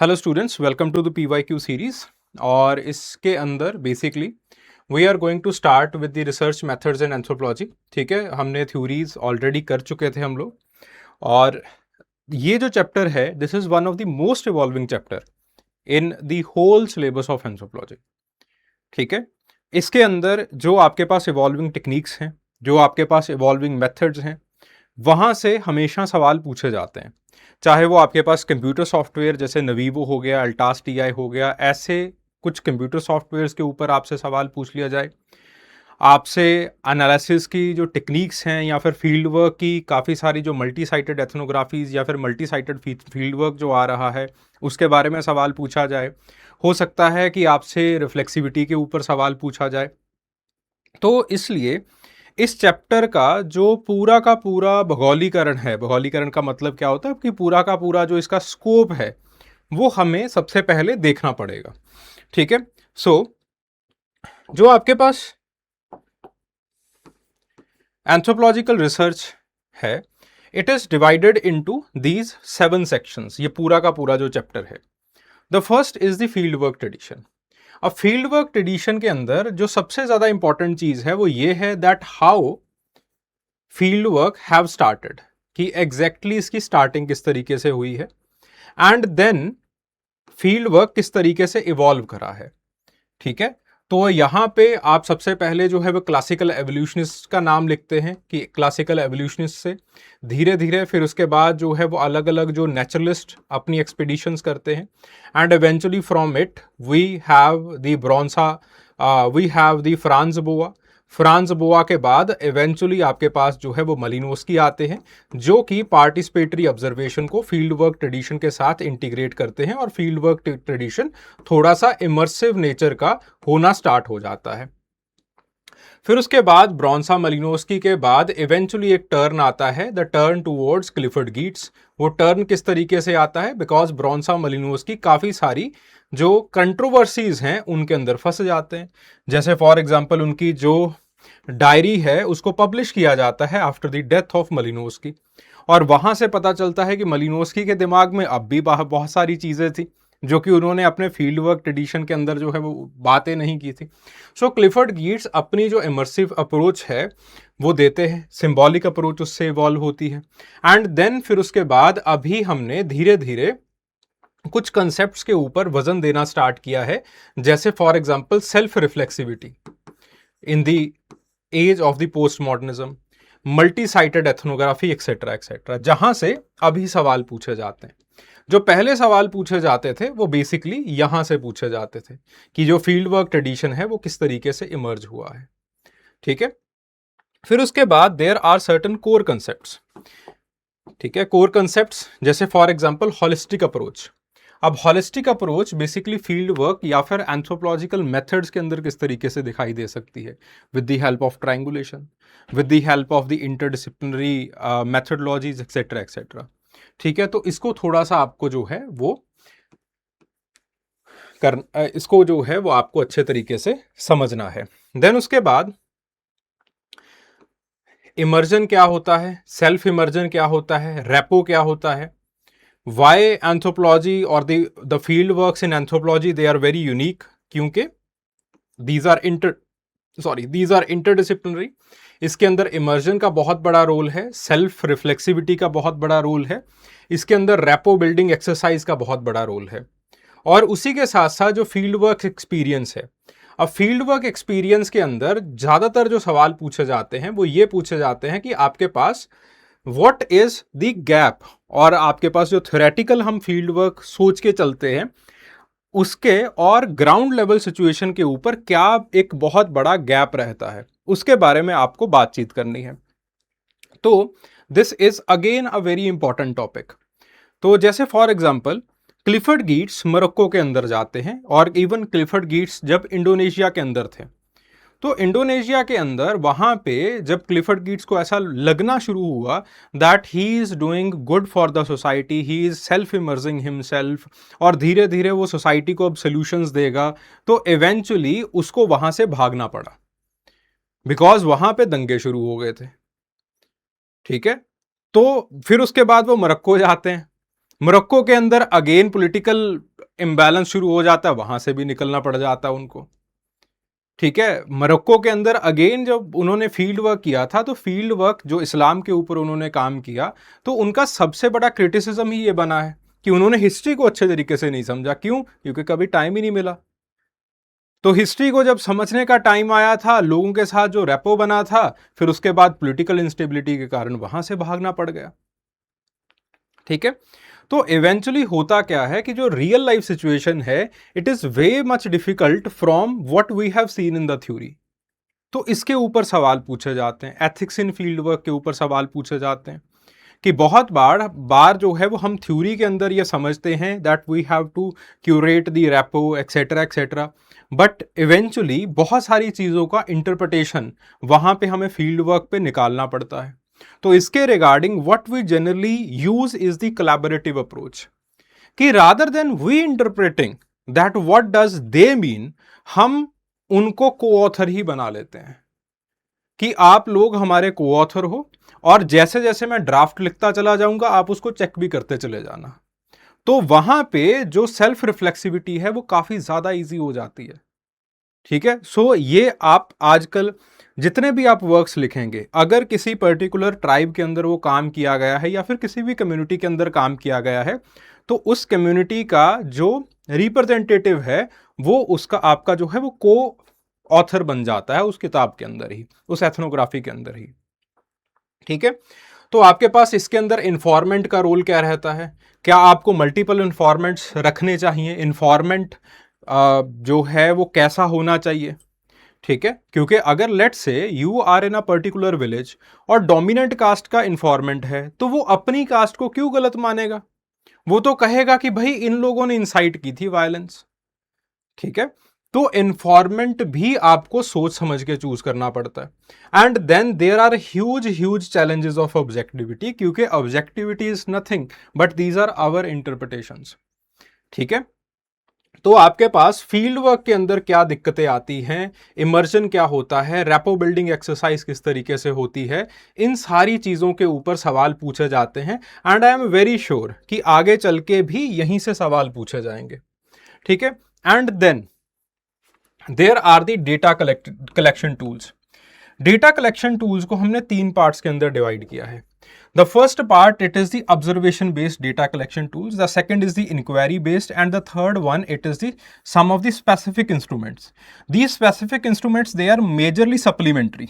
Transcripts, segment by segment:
Hello students, welcome to the PYQ series. और इसके अंदर basically we are going to start with the research methods in anthropology. ठीक है, हमने theories already कर चुके थे हम लोग। और ये जो चैप्टर है, this is one of the most evolving chapter in the whole syllabus of anthropology. ठीक है, इसके अंदर जो आपके पास इवॉल्विंग टेक्निक्स हैं, जो आपके पास इवॉल्विंग मेथड्स हैं, वहाँ से हमेशा सवाल पूछे जाते हैं। चाहे वो आपके पास कंप्यूटर सॉफ्टवेयर जैसे नवीवो हो गया, अल्टास TI हो गया, ऐसे कुछ कंप्यूटर सॉफ्टवेयर्स के ऊपर आपसे सवाल पूछ लिया जाए, आपसे एनालिसिस की जो टेक्निक्स हैं या फिर फील्ड वर्क की काफ़ी सारी जो मल्टी साइटेड एथनोग्राफीज या फिर मल्टी साइटेड फील्ड वर्क जो आ रहा है उसके बारे में सवाल पूछा जाए। हो सकता है कि आपसे रिफ्लेक्सिविटी के ऊपर सवाल पूछा जाए। तो इसलिए इस चैप्टर का जो पूरा का पूरा भौगोलीकरण है, भौगोलीकरण का मतलब क्या होता है कि पूरा का पूरा जो इसका स्कोप है वो हमें सबसे पहले देखना पड़ेगा। ठीक है, सो जो आपके पास एंथ्रोपोलॉजिकल रिसर्च है, it is divided into these 7 sections. ये पूरा का पूरा जो चैप्टर है, the first is the field work tradition. अब फील्ड वर्क ट्रेडिशन के अंदर जो सबसे ज्यादा इंपॉर्टेंट चीज है वो ये है that how field work have started, कि एग्जैक्टली इसकी स्टार्टिंग किस तरीके से हुई है, एंड देन फील्ड वर्क किस तरीके से इवॉल्व करा है। ठीक है, तो यहां पे आप सबसे पहले जो है वो क्लासिकल एवोल्यूशनिस्ट का नाम लिखते हैं कि क्लासिकल एवोल्यूशनिस्ट से धीरे धीरे फिर उसके बाद जो है वो अलग अलग जो नेचुरलिस्ट अपनी एक्सपीडिशंस करते हैं, and eventually from it we have the Bronislaw, we have the Franz Boas. Franz Boas के बाद इवेंचुअली आपके पास जो है वो मलिनोस्की आते हैं, जो कि पार्टिसिपेटरी ऑब्जर्वेशन को फील्ड वर्क ट्रेडिशन के साथ इंटीग्रेट करते हैं और फील्ड वर्क ट्रेडिशन थोड़ा सा इमर्सिव नेचर का होना स्टार्ट हो जाता है। फिर उसके बाद ब्रॉन्सा मलिनोस्की के बाद इवेंचुअली एक टर्न आता है, द टर्न टूवर्ड्स क्लिफर्ड गीट्स। वो टर्न किस तरीके से आता है, बिकॉज ब्रॉन्सा मलिनोस्की काफी सारी जो कंट्रोवर्सीज हैं उनके अंदर फंस जाते हैं। जैसे फॉर एग्जांपल उनकी जो डायरी है उसको पब्लिश किया जाता है आफ्टर द डेथ ऑफ मलिनोस्की, और वहां से पता चलता है कि मलिनोस्की के दिमाग में अब भी बहुत सारी चीजें थी जो कि उन्होंने अपने फील्ड वर्क ट्रेडिशन के अंदर जो है वो बातें नहीं की थी। सो क्लिफर्ड गीट्स अपनी जो इमर्सिव अप्रोच है वो देते हैं, सिंबॉलिक अप्रोच उससे इवॉल्व होती है, एंड देन फिर उसके बाद अभी हमने धीरे धीरे कुछ कंसेप्ट्स के ऊपर वजन देना स्टार्ट किया है, जैसे for example self reflexivity in the age of the post modernism, multi sited ethnography etcetera etcetera, जहां से अभी सवाल पूछे जाते हैं। जो पहले सवाल पूछे जाते थे वो बेसिकली यहां से पूछे जाते थे कि जो फील्ड वर्क ट्रेडिशन है वो किस तरीके से इमर्ज हुआ है। ठीक है, फिर उसके बाद there are certain core concepts. ठीक है, कोर कंसेप्ट्स जैसे फॉर एग्जांपल हॉलिस्टिक अप्रोच। अब holistic approach basically field work या फिर एंथ्रोपोलॉजिकल मेथड्स के अंदर किस तरीके से दिखाई दे सकती है, with the help of triangulation, with the help of the interdisciplinary methodologies etcetera etcetera. ठीक है, तो इसको थोड़ा सा आपको जो है वो इसको जो है वो आपको अच्छे तरीके से समझना है। देन उसके बाद इमर्जन क्या होता है, सेल्फ इमर्जन क्या होता है, रेपो क्या होता है, वाई एंथ्रोपोलॉजी और the field works in anthropology they are very unique, क्योंकि दीज आर इंटरडिसिप्लिनरी। इसके अंदर इमर्जन का बहुत बड़ा रोल है, सेल्फ रिफ्लेक्सिविटी का बहुत बड़ा रोल है, इसके अंदर रेपो बिल्डिंग एक्सरसाइज का बहुत बड़ा रोल है, और उसी के साथ साथ जो फील्ड वर्क एक्सपीरियंस है। अब फील्ड वर्क एक्सपीरियंस के अंदर ज्यादातर जो सवाल पूछे जाते हैं वो ये पूछे जाते हैं कि आपके पास व्हाट इज द गैप, और आपके पास जो थ्योरेटिकल हम फील्ड वर्क सोच के चलते हैं उसके और ग्राउंड लेवल सिचुएशन के ऊपर क्या एक बहुत बड़ा गैप रहता है, उसके बारे में आपको बातचीत करनी है। तो this is again a very important topic. तो जैसे फॉर एग्जांपल क्लिफर्ड गीट्स मोरक्को के अंदर जाते हैं, और इवन क्लिफर्ड गीट्स जब इंडोनेशिया के अंदर थे, तो इंडोनेशिया के अंदर वहां पे जब क्लिफर्ड गीट्स को ऐसा लगना शुरू हुआ that he is doing good for the society, he is self emerging himself, और धीरे धीरे वो सोसाइटी को अब सोल्यूशंस देगा, तो इवेंचुअली उसको वहां से भागना पड़ा, बिकॉज वहां पे दंगे शुरू हो गए थे। ठीक है, तो फिर उसके बाद वो मोरक्को जाते हैं। मोरक्को के अंदर अगेन पॉलिटिकल इम्बैलेंस शुरू हो जाता है, वहां से भी निकलना पड़ जाता है उनको। ठीक है, मोरक्को के अंदर अगेन जब उन्होंने फील्ड वर्क किया था, तो फील्ड वर्क जो इस्लाम के ऊपर उन्होंने काम किया, तो उनका सबसे बड़ा क्रिटिसिज्म ही ये बना है कि उन्होंने हिस्ट्री को अच्छे तरीके से नहीं समझा। क्यों? क्योंकि कभी टाइम ही नहीं मिला। तो हिस्ट्री को जब समझने का टाइम आया था, लोगों के साथ जो रेपो बना था, फिर उसके बाद पॉलिटिकल इंस्टेबिलिटी के कारण वहां से भागना पड़ गया। ठीक है, तो इवेंचुअली होता क्या है कि जो रियल लाइफ सिचुएशन है, it is way much difficult from what we have seen in the theory. तो इसके ऊपर सवाल पूछे जाते हैं, एथिक्स इन फील्ड वर्क के ऊपर सवाल पूछे जाते हैं कि बहुत बार जो है वो हम थ्योरी के अंदर ये समझते हैं that we have to curate the rapport etcetera etcetera, but eventually बहुत सारी चीज़ों का इंटरप्रिटेशन वहाँ पे हमें फील्ड वर्क पे निकालना पड़ता है। तो इसके regarding what we generally use is the collaborative approach, कि rather than we interpreting that what does they mean, हम उनको को-ऑथर ही बना लेते हैं कि आप लोग हमारे को-ऑथर हो, और जैसे जैसे मैं ड्राफ्ट लिखता चला जाऊंगा आप उसको चेक भी करते चले जाना। तो वहां पे जो सेल्फ रिफ्लेक्सिविटी है वो काफी ज्यादा इजी हो जाती है। ठीक है, सो ये आप आजकल जितने भी आप वर्क्स लिखेंगे, अगर किसी पर्टिकुलर ट्राइब के अंदर वो काम किया गया है या फिर किसी भी कम्युनिटी के अंदर काम किया गया है, तो उस कम्युनिटी का जो रिप्रेजेंटेटिव है वो उसका आपका जो है वो को ऑथर बन जाता है उस किताब के अंदर ही, उस एथनोग्राफी के अंदर ही। ठीक है, तो आपके पास इसके अंदर इन्फॉर्मेंट का रोल क्या रहता है? क्या आपको मल्टीपल इन्फॉर्मेंट्स रखने चाहिए? इन्फॉर्मेंट जो है वो कैसा होना चाहिए? ठीक है, क्योंकि अगर let's say you are in a particular village और डोमिनेंट कास्ट का इन्फॉर्मेंट है, तो वो अपनी कास्ट को क्यों गलत मानेगा? वो तो कहेगा कि भाई इन लोगों ने इंसाइट की थी वायलेंस। ठीक है, तो इन्फॉर्मेंट भी आपको सोच समझ के चूज करना पड़ता है। And then there are huge huge challenges of objectivity, क्योंकि objectivity is nothing but these are our interpretations. ठीक है, तो आपके पास फील्ड वर्क के अंदर क्या दिक्कतें आती हैं, इमर्जन क्या होता है, रेपो बिल्डिंग एक्सरसाइज किस तरीके से होती है, इन सारी चीजों के ऊपर सवाल पूछे जाते हैं। And I am very sure कि आगे चल के भी यहीं से सवाल पूछे जाएंगे। ठीक है, and then there are the data collection tools. Data collection tools को हमने 3 पार्ट्स के अंदर डिवाइड किया है। The first part, it is the observation based data collection tools. The second is the inquiry based, and the third one, it is the some of the specific instruments. These specific instruments, they are majorly supplementary.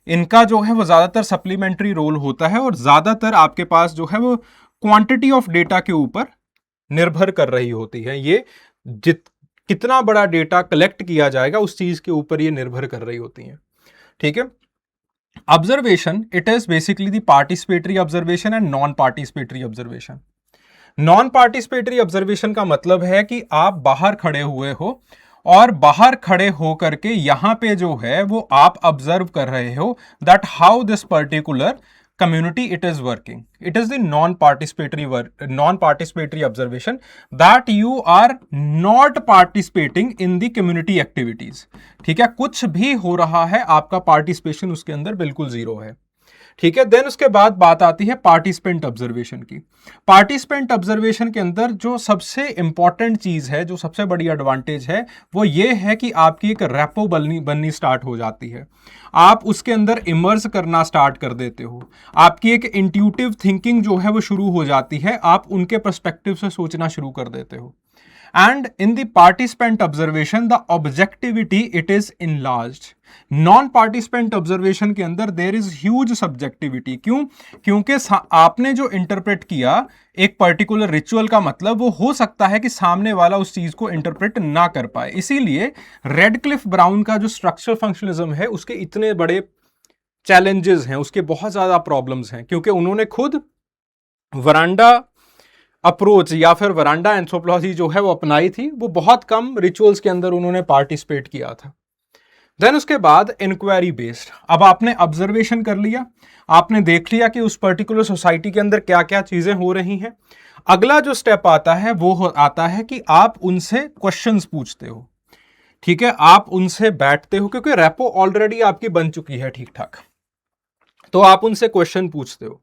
इनका जो है वो ज्यादातर supplementary role होता है और ज्यादातर आपके पास जो है वो क्वांटिटी ऑफ डेटा के ऊपर निर्भर कर रही होती है। ये कितना बड़ा डेटा कलेक्ट किया जाएगा उस चीज के ऊपर ये निर्भर कर रही होती है। ठीक है, observation, it is basically the participatory observation and non participatory observation. Non participatory observation का मतलब है कि आप बाहर खड़े हुए हो और बाहर खड़े होकर के यहां पे जो है वो आप ऑब्जर्व कर रहे हो that how this particular community it is working. It is the non-participatory observation that you are not participating in the community activities. ठीक है, कुछ भी हो रहा है आपका पार्टिसिपेशन उसके अंदर बिल्कुल जीरो है। ठीक है, देन उसके बाद बात आती है पार्टिसिपेंट ऑब्जर्वेशन की। पार्टिसिपेंट ऑब्जर्वेशन के अंदर जो सबसे इंपॉर्टेंट चीज है, जो सबसे बड़ी एडवांटेज है, वो ये है कि आपकी एक रेपो बननी स्टार्ट हो जाती है। आप उसके अंदर इमर्स करना स्टार्ट कर देते हो। आपकी एक इंट्यूटिव थिंकिंग जो है वो शुरू हो जाती है, आप उनके पर्सपेक्टिव से सोचना शुरू कर देते हो। And in the participant observation, the objectivity it is enlarged. Non-participant observation के अंदर there is huge subjectivity. क्यों? क्योंकि आपने जो इंटरप्रेट किया एक पर्टिकुलर रिचुअल का मतलब, वो हो सकता है कि सामने वाला उस चीज को इंटरप्रेट ना कर पाए। इसीलिए रेडक्लिफ ब्राउन का जो स्ट्रक्चरल फंक्शनलिज्म है उसके इतने बड़े चैलेंजेस हैं, उसके बहुत ज्यादा प्रॉब्लम्स हैं, क्योंकि उन्होंने खुद वरांडा अप्रोच या फिर वरांडा एंथ्रोपोलॉजी जो है वो अपनाई थी। वो बहुत कम रिचुअल्स के अंदर उन्होंने पार्टिसिपेट किया था। देन उसके बाद इंक्वायरी बेस्ड, अब आपने ऑब्जर्वेशन कर लिया, आपने देख लिया कि उस पर्टिकुलर सोसाइटी के अंदर क्या क्या चीजें हो रही हैं। अगला जो स्टेप आता है वो आता है कि आप उनसे क्वेश्चंस पूछते हो। ठीक है, आप उनसे बैठते हो, क्योंकि रेपो ऑलरेडी आपकी बन चुकी है ठीक ठाक, तो आप उनसे क्वेश्चन पूछते हो,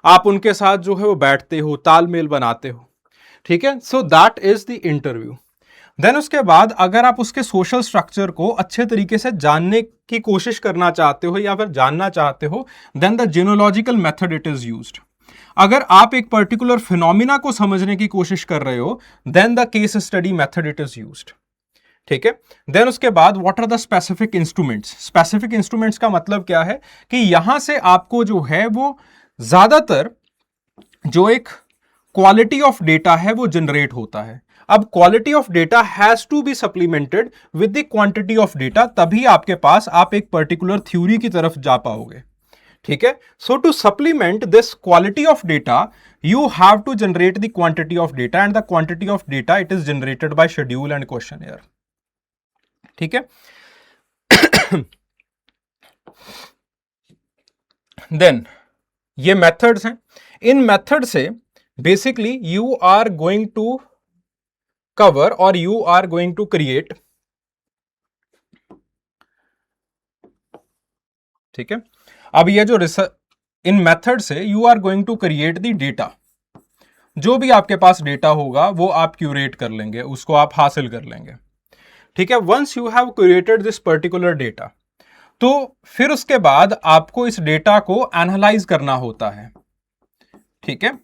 आप उनके साथ जो है वो बैठते हो, तालमेल बनाते हो। ठीक है, so that is the interview. Then उसके बाद अगर आप उसके सोशल स्ट्रक्चर को अच्छे तरीके से जानने की कोशिश करना चाहते हो या फिर जानना चाहते हो, then the genealogical method it is used. अगर आप एक पर्टिकुलर फिनोमिना को समझने की कोशिश कर रहे हो, then the case study method it is used. ठीक है, देन उसके बाद what are the specific instruments. Specific instruments का मतलब क्या है कि यहां से आपको जो है वो ज्यादातर जो एक क्वालिटी ऑफ डेटा है वो जनरेट होता है। अब quality of data has to be supplemented with the quantity of data, तभी आपके पास आप एक पर्टिकुलर थ्योरी की तरफ जा पाओगे। ठीक है, so to supplement this quality of data you have to generate the quantity of data, and the quantity of data it is generated by schedule and questionnaire. ठीक है, देन ये मेथड्स हैं। इन मेथड से basically you are going to cover और you are going to create, ठीक है। अब ये जो इन मेथड से you are going to create the data, जो भी आपके पास डेटा होगा वो आप क्यूरेट कर लेंगे, उसको आप हासिल कर लेंगे। ठीक है, once you have curated this particular data, तो फिर उसके बाद आपको इस डेटा को एनालाइज करना होता है। ठीक है,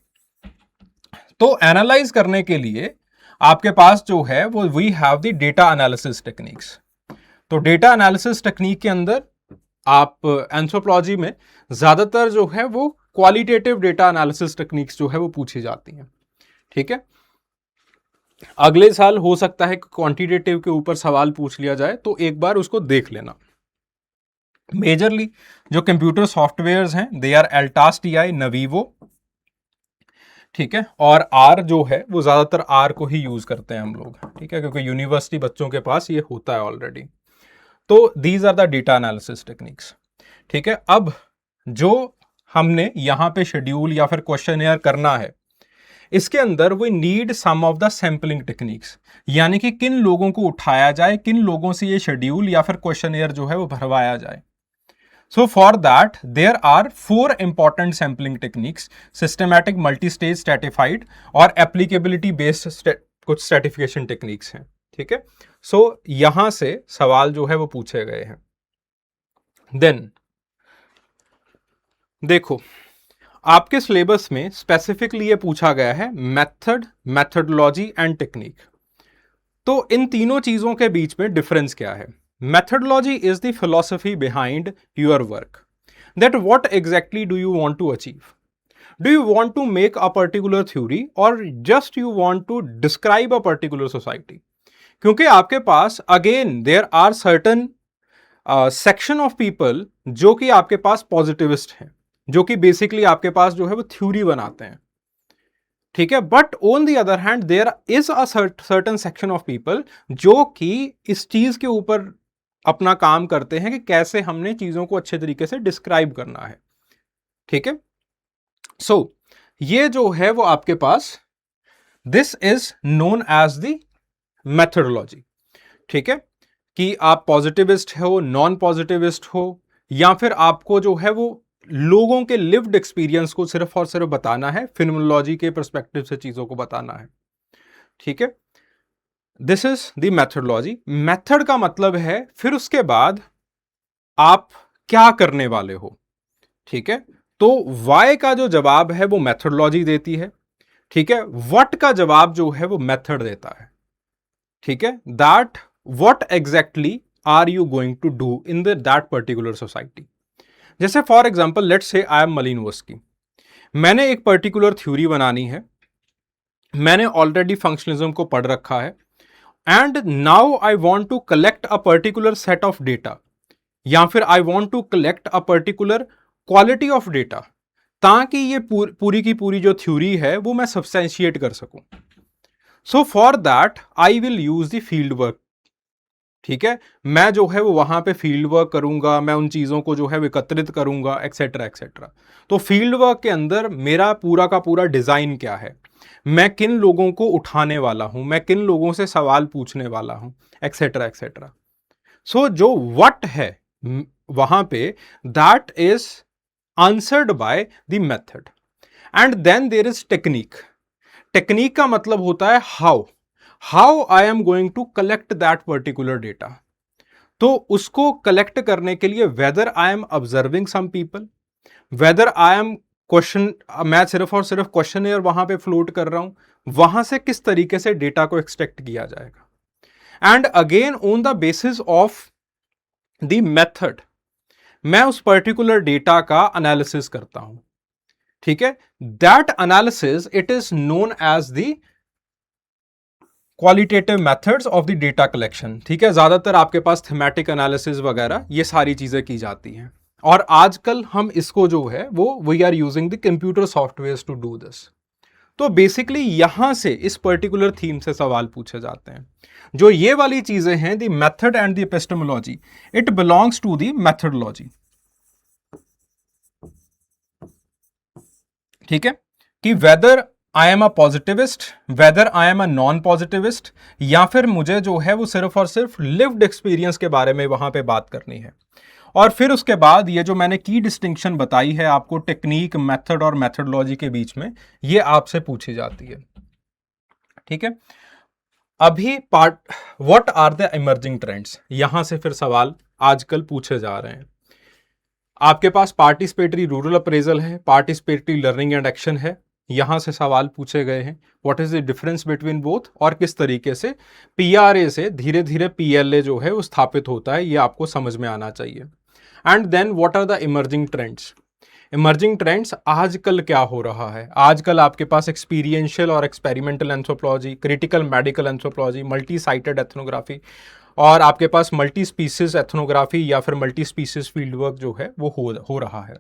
तो एनालाइज करने के लिए आपके पास जो है वो we have the data analysis techniques. तो डेटा एनालिसिस टेक्निक के अंदर आप एंथ्रोपोलॉजी में ज्यादातर जो है वो क्वालिटेटिव डेटा एनालिसिस टेक्निक्स जो है वो पूछी जाती हैं। ठीक है, अगले साल हो सकता है कि क्वांटिटेटिव के ऊपर सवाल पूछ लिया जाए, तो एक बार उसको देख लेना। मेजरली जो कंप्यूटर सॉफ्टवेयर्स हैं दे आर एल्टास टीआई, नवीवो, ठीक है, और आर जो है वो ज्यादातर आर को ही यूज करते हैं हम लोग। ठीक है, क्योंकि यूनिवर्सिटी बच्चों के पास ये होता है ऑलरेडी। तो these are the data analysis techniques. ठीक है, अब जो हमने यहां पे शेड्यूल या फिर क्वेश्चनएयर करना है, इसके अंदर we need some of the sampling techniques, यानी कि किन लोगों को उठाया जाए, किन लोगों से ये शेड्यूल या फिर क्वेश्चनएयर जो है वो भरवाया जाए। So for that there are 4 important sampling techniques: systematic, multi-stage, stratified और applicability based कुछ stratification techniques हैं। ठीक है, so यहां से सवाल जो है वो पूछे गए हैं। Then देखो, आपके सिलेबस में स्पेसिफिकली ये पूछा गया है मेथड, मेथडोलॉजी एंड टेक्निक। तो इन तीनों चीजों के बीच में डिफरेंस क्या है? Methodology is the philosophy behind your work. That what exactly do you want to achieve? Do you want to make a particular theory or just you want to describe a particular society? क्योंकि आपके पास again there are certain section of people जो कि आपके पास positivist हैं, जो कि basically आपके पास जो है वो थ्योरी बनाते हैं। ठीक है, but on the other hand there is a certain section of people जो कि इस चीज के ऊपर अपना काम करते हैं कि कैसे हमने चीजों को अच्छे तरीके से डिस्क्राइब करना है। ठीक है, सो ये जो है वो आपके पास this is known as the methodology. ठीक है, कि आप पॉजिटिविस्ट हो, नॉन पॉजिटिविस्ट हो, या फिर आपको जो है वो लोगों के लिव्ड एक्सपीरियंस को सिर्फ और सिर्फ बताना है, फिनोमेनोलॉजी के पर्सपेक्टिव से चीजों को बताना है। ठीक है, this is the methodology. Method का मतलब है फिर उसके बाद आप क्या करने वाले हो। ठीक है, तो वाई का जो जवाब है वो मेथडोलॉजी देती है। ठीक है, व्हाट का जवाब जो है वो मेथड देता है। ठीक है, that what exactly are you going to do in that particular society. जैसे for example let's say I M मलिनोव्स्की, मैंने एक पर्टिकुलर थ्योरी बनानी है, मैंने ऑलरेडी फंक्शनलिज्म को पढ़ रखा है, and now I want to collect a particular set of data, या फिर I want to collect a particular quality of data, ताकि ये पूरी की पूरी जो थ्योरी है वो मैं सब्सटेंशिएट कर सकूं। So for that I will use the field work. ठीक है, मैं जो है वो वहां पे फील्ड वर्क करूंगा, मैं उन चीजों को जो है एकत्रित करूंगा, एक्सेट्रा एक्सेट्रा। तो फील्ड वर्क के अंदर मेरा पूरा का पूरा डिजाइन क्या है, मैं किन लोगों को उठाने वाला हूं, मैं किन लोगों से सवाल पूछने वाला हूं, एक्सेट्रा एक्सेट्रा। सो जो व्हाट है वहां पे that is answered by the method, and then there is technique. Technique का मतलब होता है how I am going to collect that particular data. तो उसको कलेक्ट करने के लिए whether I am observing some people, whether I am question, मैं सिर्फ और सिर्फ क्वेश्चन वहां पे फ्लोट कर रहा हूं, वहां से किस तरीके से डेटा को एक्सट्रैक्ट किया जाएगा। And again on the basis of the method मैं उस पर्टिकुलर डेटा का एनालिसिस करता हूं। ठीक है, that analysis it is known as the qualitative methods of the data collection. ठीक है, ज्यादातर आपके पास थीमेटिक एनालिसिस वगैरह ये सारी चीजें की जाती हैं, और आजकल हम इसको जो है वो we are using the computer software to do this. तो बेसिकली यहां से इस पर्टिकुलर थीम से सवाल पूछे जाते हैं। जो ये वाली चीजें हैं, the method and the epistemology, it belongs to the methodology. ठीक है, कि whether I am a positivist, whether I am a non positivist, या फिर मुझे जो है वो सिर्फ और सिर्फ लिव्ड एक्सपीरियंस के बारे में वहां पे बात करनी है। और फिर उसके बाद ये जो मैंने की डिस्टिंक्शन बताई है आपको टेक्निक, मेथड और मेथडोलॉजी के बीच में, ये आपसे पूछी जाती है। ठीक है, अभी part what are the emerging trends, यहां से फिर सवाल आजकल पूछे जा रहे हैं। आपके पास पार्टिसिपेटरी रूरल अप्रेजल है, पार्टिसिपेटरी लर्निंग एंड एक्शन है, यहां से सवाल पूछे गए हैं। What is the difference between both, और किस तरीके से पीआरए से धीरे धीरे पीएलए जो है वो स्थापित होता है, ये आपको समझ में आना चाहिए। And then what are the emerging trends. Emerging trends आजकल क्या हो रहा है, आजकल आपके पास एक्सपीरियंशियल और experimental anthropology, critical medical anthropology, multi sited ethnography, और आपके पास मल्टी स्पीसीज एथनोग्राफी या फिर मल्टी स्पीसीज फील्ड वर्क जो है वो हो रहा है।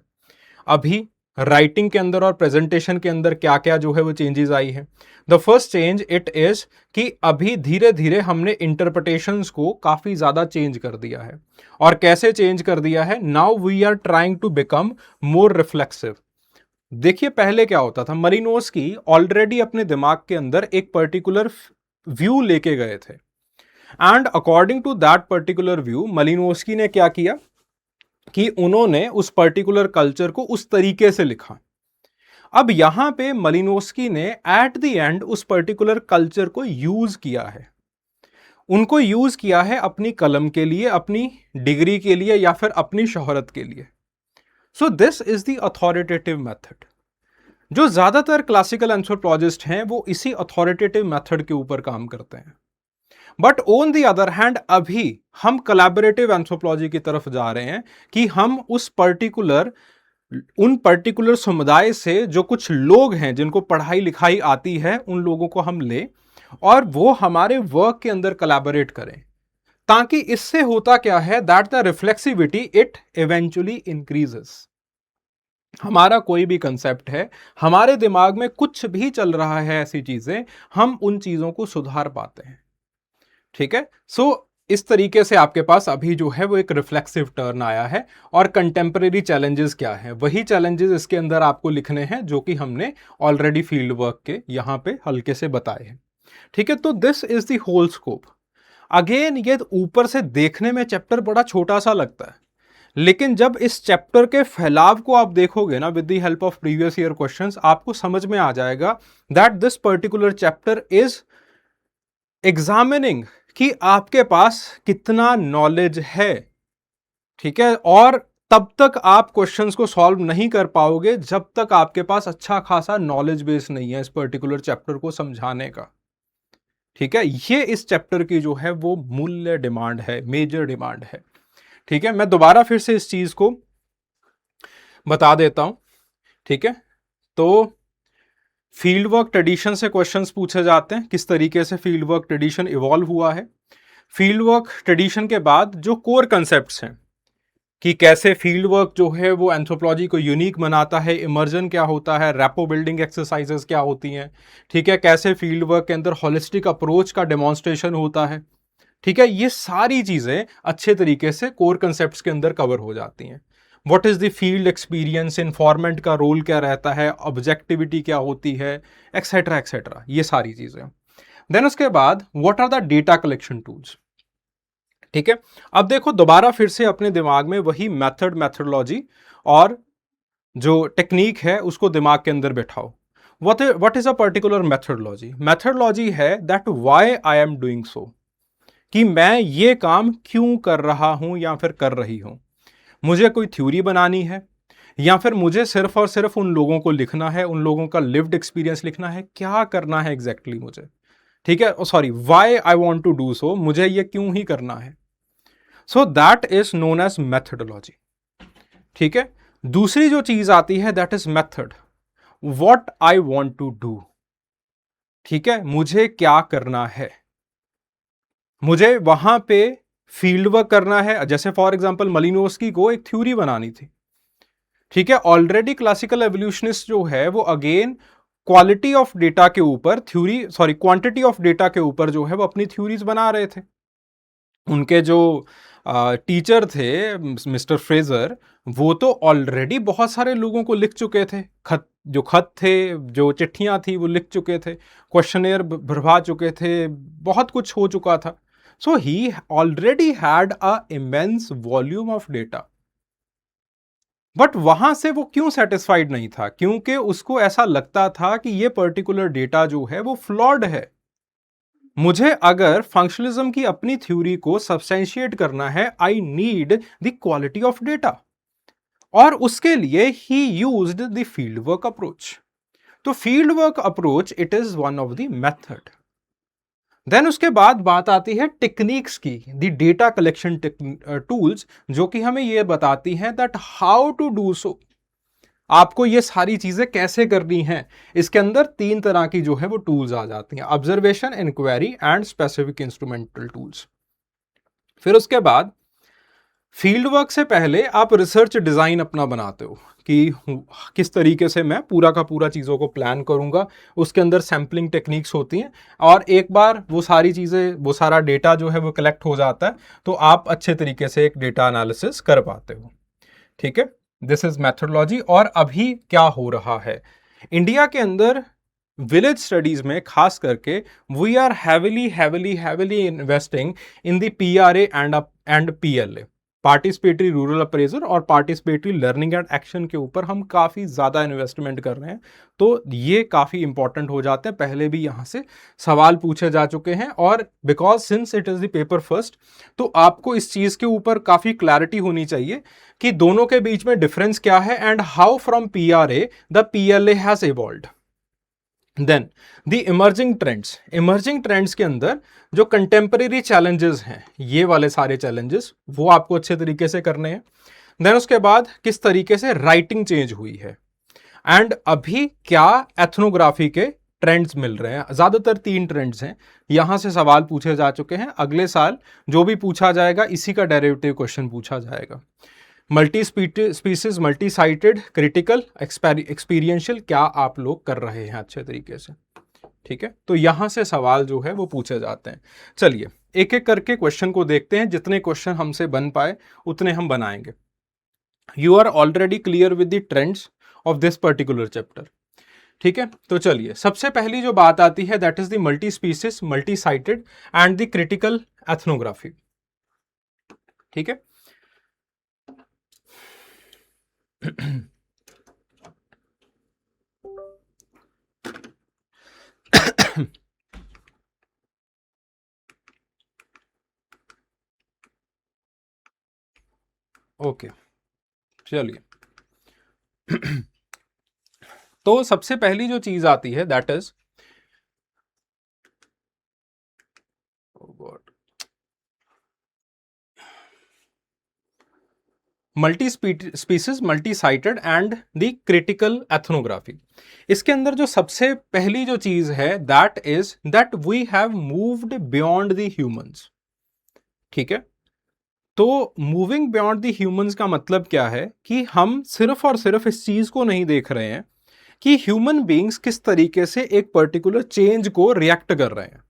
अभी राइटिंग के अंदर और प्रेजेंटेशन के अंदर क्या क्या जो है वो चेंजेस आई है। The first change it is कि अभी धीरे धीरे हमने इंटरप्रिटेशंस को काफी ज्यादा चेंज कर दिया है। और कैसे चेंज कर दिया है, now we are trying to become more reflexive. देखिए पहले क्या होता था, मलिनोव्स्की ऑलरेडी अपने दिमाग के अंदर एक पर्टिकुलर व्यू लेके गए थे, and according to that particular view Malinowski ने क्या किया कि उन्होंने उस पर्टिकुलर कल्चर को उस तरीके से लिखा। अब यहां पे मलिनोव्स्की ने एट द एंड उस पर्टिकुलर कल्चर को यूज किया है, उनको यूज किया है अपनी कलम के लिए, अपनी डिग्री के लिए, या फिर अपनी शोहरत के लिए। सो this is the authoritative method. जो ज्यादातर क्लासिकल एंथ्रोपोलॉजिस्ट हैं वो इसी अथॉरिटेटिव मेथड के ऊपर काम करते हैं। But on the other hand अभी हम कोलैबोरेटिव एंथ्रोपोलॉजी की तरफ जा रहे हैं, कि हम उन पर्टिकुलर समुदाय से जो कुछ लोग हैं जिनको पढ़ाई लिखाई आती है, उन लोगों को हम ले और वो हमारे वर्क के अंदर कोलैबोरेट करें, ताकि इससे होता क्या है, that the reflexivity it eventually increases. हमारा कोई भी कंसेप्ट है, हमारे दिमाग में कुछ भी चल रहा है ऐसी चीजें, हम उन चीजों को सुधार पाते हैं। ठीक है, सो इस तरीके से आपके पास अभी जो है वो एक रिफ्लेक्सिव टर्न आया है। और कंटेम्परेरी चैलेंजेस क्या है, वही चैलेंजेस इसके अंदर आपको लिखने हैं जो कि हमने ऑलरेडी फील्ड वर्क के यहां पे हल्के से बताए हैं। ठीक है, तो this is the whole scope. Again ये ऊपर से देखने में चैप्टर बड़ा छोटा सा लगता है, लेकिन जब इस चैप्टर के फैलाव को आप देखोगे ना, with the help of previous year questions, आपको समझ में आ जाएगा that this particular chapter is examining कि आपके पास कितना नॉलेज है। ठीक है, और तब तक आप क्वेश्चंस को सॉल्व नहीं कर पाओगे जब तक आपके पास अच्छा खासा नॉलेज बेस नहीं है इस पर्टिकुलर चैप्टर को समझाने का। ठीक है, ये इस चैप्टर की जो है वो मूल्य डिमांड है, मेजर डिमांड है। ठीक है, मैं दोबारा फिर से इस चीज को बता देता हूं। ठीक है, तो फील्ड वर्क ट्रेडिशन से क्वेश्चंस पूछे जाते हैं, किस तरीके से फील्ड वर्क ट्रेडिशन इवॉल्व हुआ है। फील्ड वर्क ट्रेडिशन के बाद जो कोर कंसेप्ट्स हैं कि कैसे फील्ड वर्क जो है वो एंथ्रोपोलॉजी को यूनिक बनाता है, इमर्जन क्या होता है, रैपो बिल्डिंग एक्सरसाइजेस क्या होती हैं। ठीक है, कैसे फील्ड वर्क के अंदर होलिस्टिक अप्रोच का डेमोन्स्ट्रेशन होता है। ठीक है, ये सारी चीजें अच्छे तरीके से कोर कंसेप्ट्स के अंदर कवर हो जाती हैं। What is the field experience, informant का रोल क्या रहता है, ऑब्जेक्टिविटी क्या होती है, एक्सेट्रा एक्सेट्रा, ये सारी चीजें। देन उसके बाद what are the data collection tools. ठीक है, अब देखो दोबारा फिर से अपने दिमाग में वही मेथड, मेथडोलॉजी और जो टेक्निक है उसको दिमाग के अंदर बैठाओ। what is a particular methodology? Methodology है that why I am doing so, कि मैं ये काम क्यों कर रहा हूं या फिर कर रही हूं। मुझे कोई थ्योरी बनानी है या फिर मुझे सिर्फ और सिर्फ उन लोगों को लिखना है, उन लोगों का लिव्ड एक्सपीरियंस लिखना है, क्या करना है एग्जैक्टली मुझे, ठीक है, sorry, why I want to do so, मुझे ये क्यों ही करना है। So that is known as methodology, ठीक है। दूसरी जो चीज आती है that is method, what I want to do, ठीक है, मुझे क्या करना है, मुझे वहां पे फील्ड वर्क करना है। जैसे फॉर एग्जाम्पल मलिनोव्स्की को एक थ्योरी बनानी थी, ठीक है, ऑलरेडी क्लासिकल एवोल्यूशनिस्ट जो है वो अगेन क्वालिटी ऑफ डेटा के ऊपर क्वांटिटी ऑफ डेटा के ऊपर जो है वो अपनी थ्योरीज बना रहे थे। उनके जो टीचर थे मिस्टर फ्रेजर, वो तो ऑलरेडी बहुत सारे लोगों को लिख चुके थे, खत थे, जो चिट्ठियां थी वो लिख चुके थे, क्वेश्चनेयर भरवा चुके थे, बहुत कुछ हो चुका था। So he already had a immense volume of data. But वहां से वो क्यों सेटिस्फाइड नहीं था? क्योंकि उसको ऐसा लगता था कि ये पर्टिकुलर डेटा जो है वो फ्लॉड है। मुझे अगर फंक्शनलिज्म की अपनी थ्योरी को सब्सटेंशिएट करना है, I need the quality of data, और उसके लिए ही used the field work approach. तो field work approach it is one of the method. Then उसके बाद बात आती है टेक्निक्स की, द डेटा कलेक्शन टूल्स, जो कि हमें यह बताती हैं that how to do so, आपको ये सारी चीजें कैसे करनी है। इसके अंदर 3 तरह की जो है वो टूल्स आ जाती हैं, observation, inquiry and specific instrumental tools. फिर उसके बाद फील्ड वर्क से पहले आप रिसर्च डिजाइन अपना बनाते हो कि किस तरीके से मैं पूरा का पूरा चीज़ों को प्लान करूंगा। उसके अंदर सैम्पलिंग टेक्निक्स होती हैं, और एक बार वो सारी चीज़ें, वो सारा डेटा जो है वो कलेक्ट हो जाता है, तो आप अच्छे तरीके से एक डेटा एनालिसिस कर पाते हो, ठीक है। This is methodology. और अभी क्या हो रहा है इंडिया के अंदर विलेज स्टडीज में, खास करके we are heavily investing in the PRA and PLA, participatory rural appraisal और पार्टिसिपेटरी लर्निंग एंड एक्शन के ऊपर हम काफी ज्यादा इन्वेस्टमेंट कर रहे हैं। तो ये काफी इंपॉर्टेंट हो जाते हैं, पहले भी यहां से सवाल पूछे जा चुके हैं, और because since it is the paper first, तो आपको इस चीज के ऊपर काफी क्लैरिटी होनी चाहिए कि दोनों के बीच में डिफरेंस क्या है and how from PRA the PLA has evolved. Then the emerging trends के अंदर जो कंटेम्परेरी चैलेंजेस हैं, ये वाले सारे चैलेंजेस वो आपको अच्छे तरीके से करने हैं। देन उसके बाद किस तरीके से राइटिंग चेंज हुई है, एंड अभी क्या एथनोग्राफी के ट्रेंड्स मिल रहे हैं। ज्यादातर 3 ट्रेंड्स हैं, यहां से सवाल पूछे जा चुके हैं, अगले साल जो भी पूछा जाएगा इसी का डेरिवेटिव क्वेश्चन पूछा जाएगा। Multi species, multi sited, critical, experiential, क्या आप लोग कर रहे हैं अच्छे तरीके से, ठीक है। तो यहां से सवाल जो है वो पूछे जाते हैं। चलिए एक एक करके क्वेश्चन को देखते हैं, जितने क्वेश्चन हमसे बन पाए उतने हम बनाएंगे। You are already clear with the trends of this particular chapter, ठीक है। तो चलिए सबसे पहली जो बात आती है that is the multi species, multi sited and the critical ethnography, ठीक है। ओके चलिए तो सबसे पहली जो चीज आती है that is multi species, multi sited and the critical ethnography. इसके अंदर जो सबसे पहली जो चीज है that is that we have moved beyond the humans, ठीक है। तो मूविंग बियॉन्ड द ह्यूमंस का मतलब क्या है कि हम सिर्फ और सिर्फ इस चीज को नहीं देख रहे हैं कि ह्यूमन बीइंग्स किस तरीके से एक पर्टिकुलर चेंज को रिएक्ट कर रहे हैं,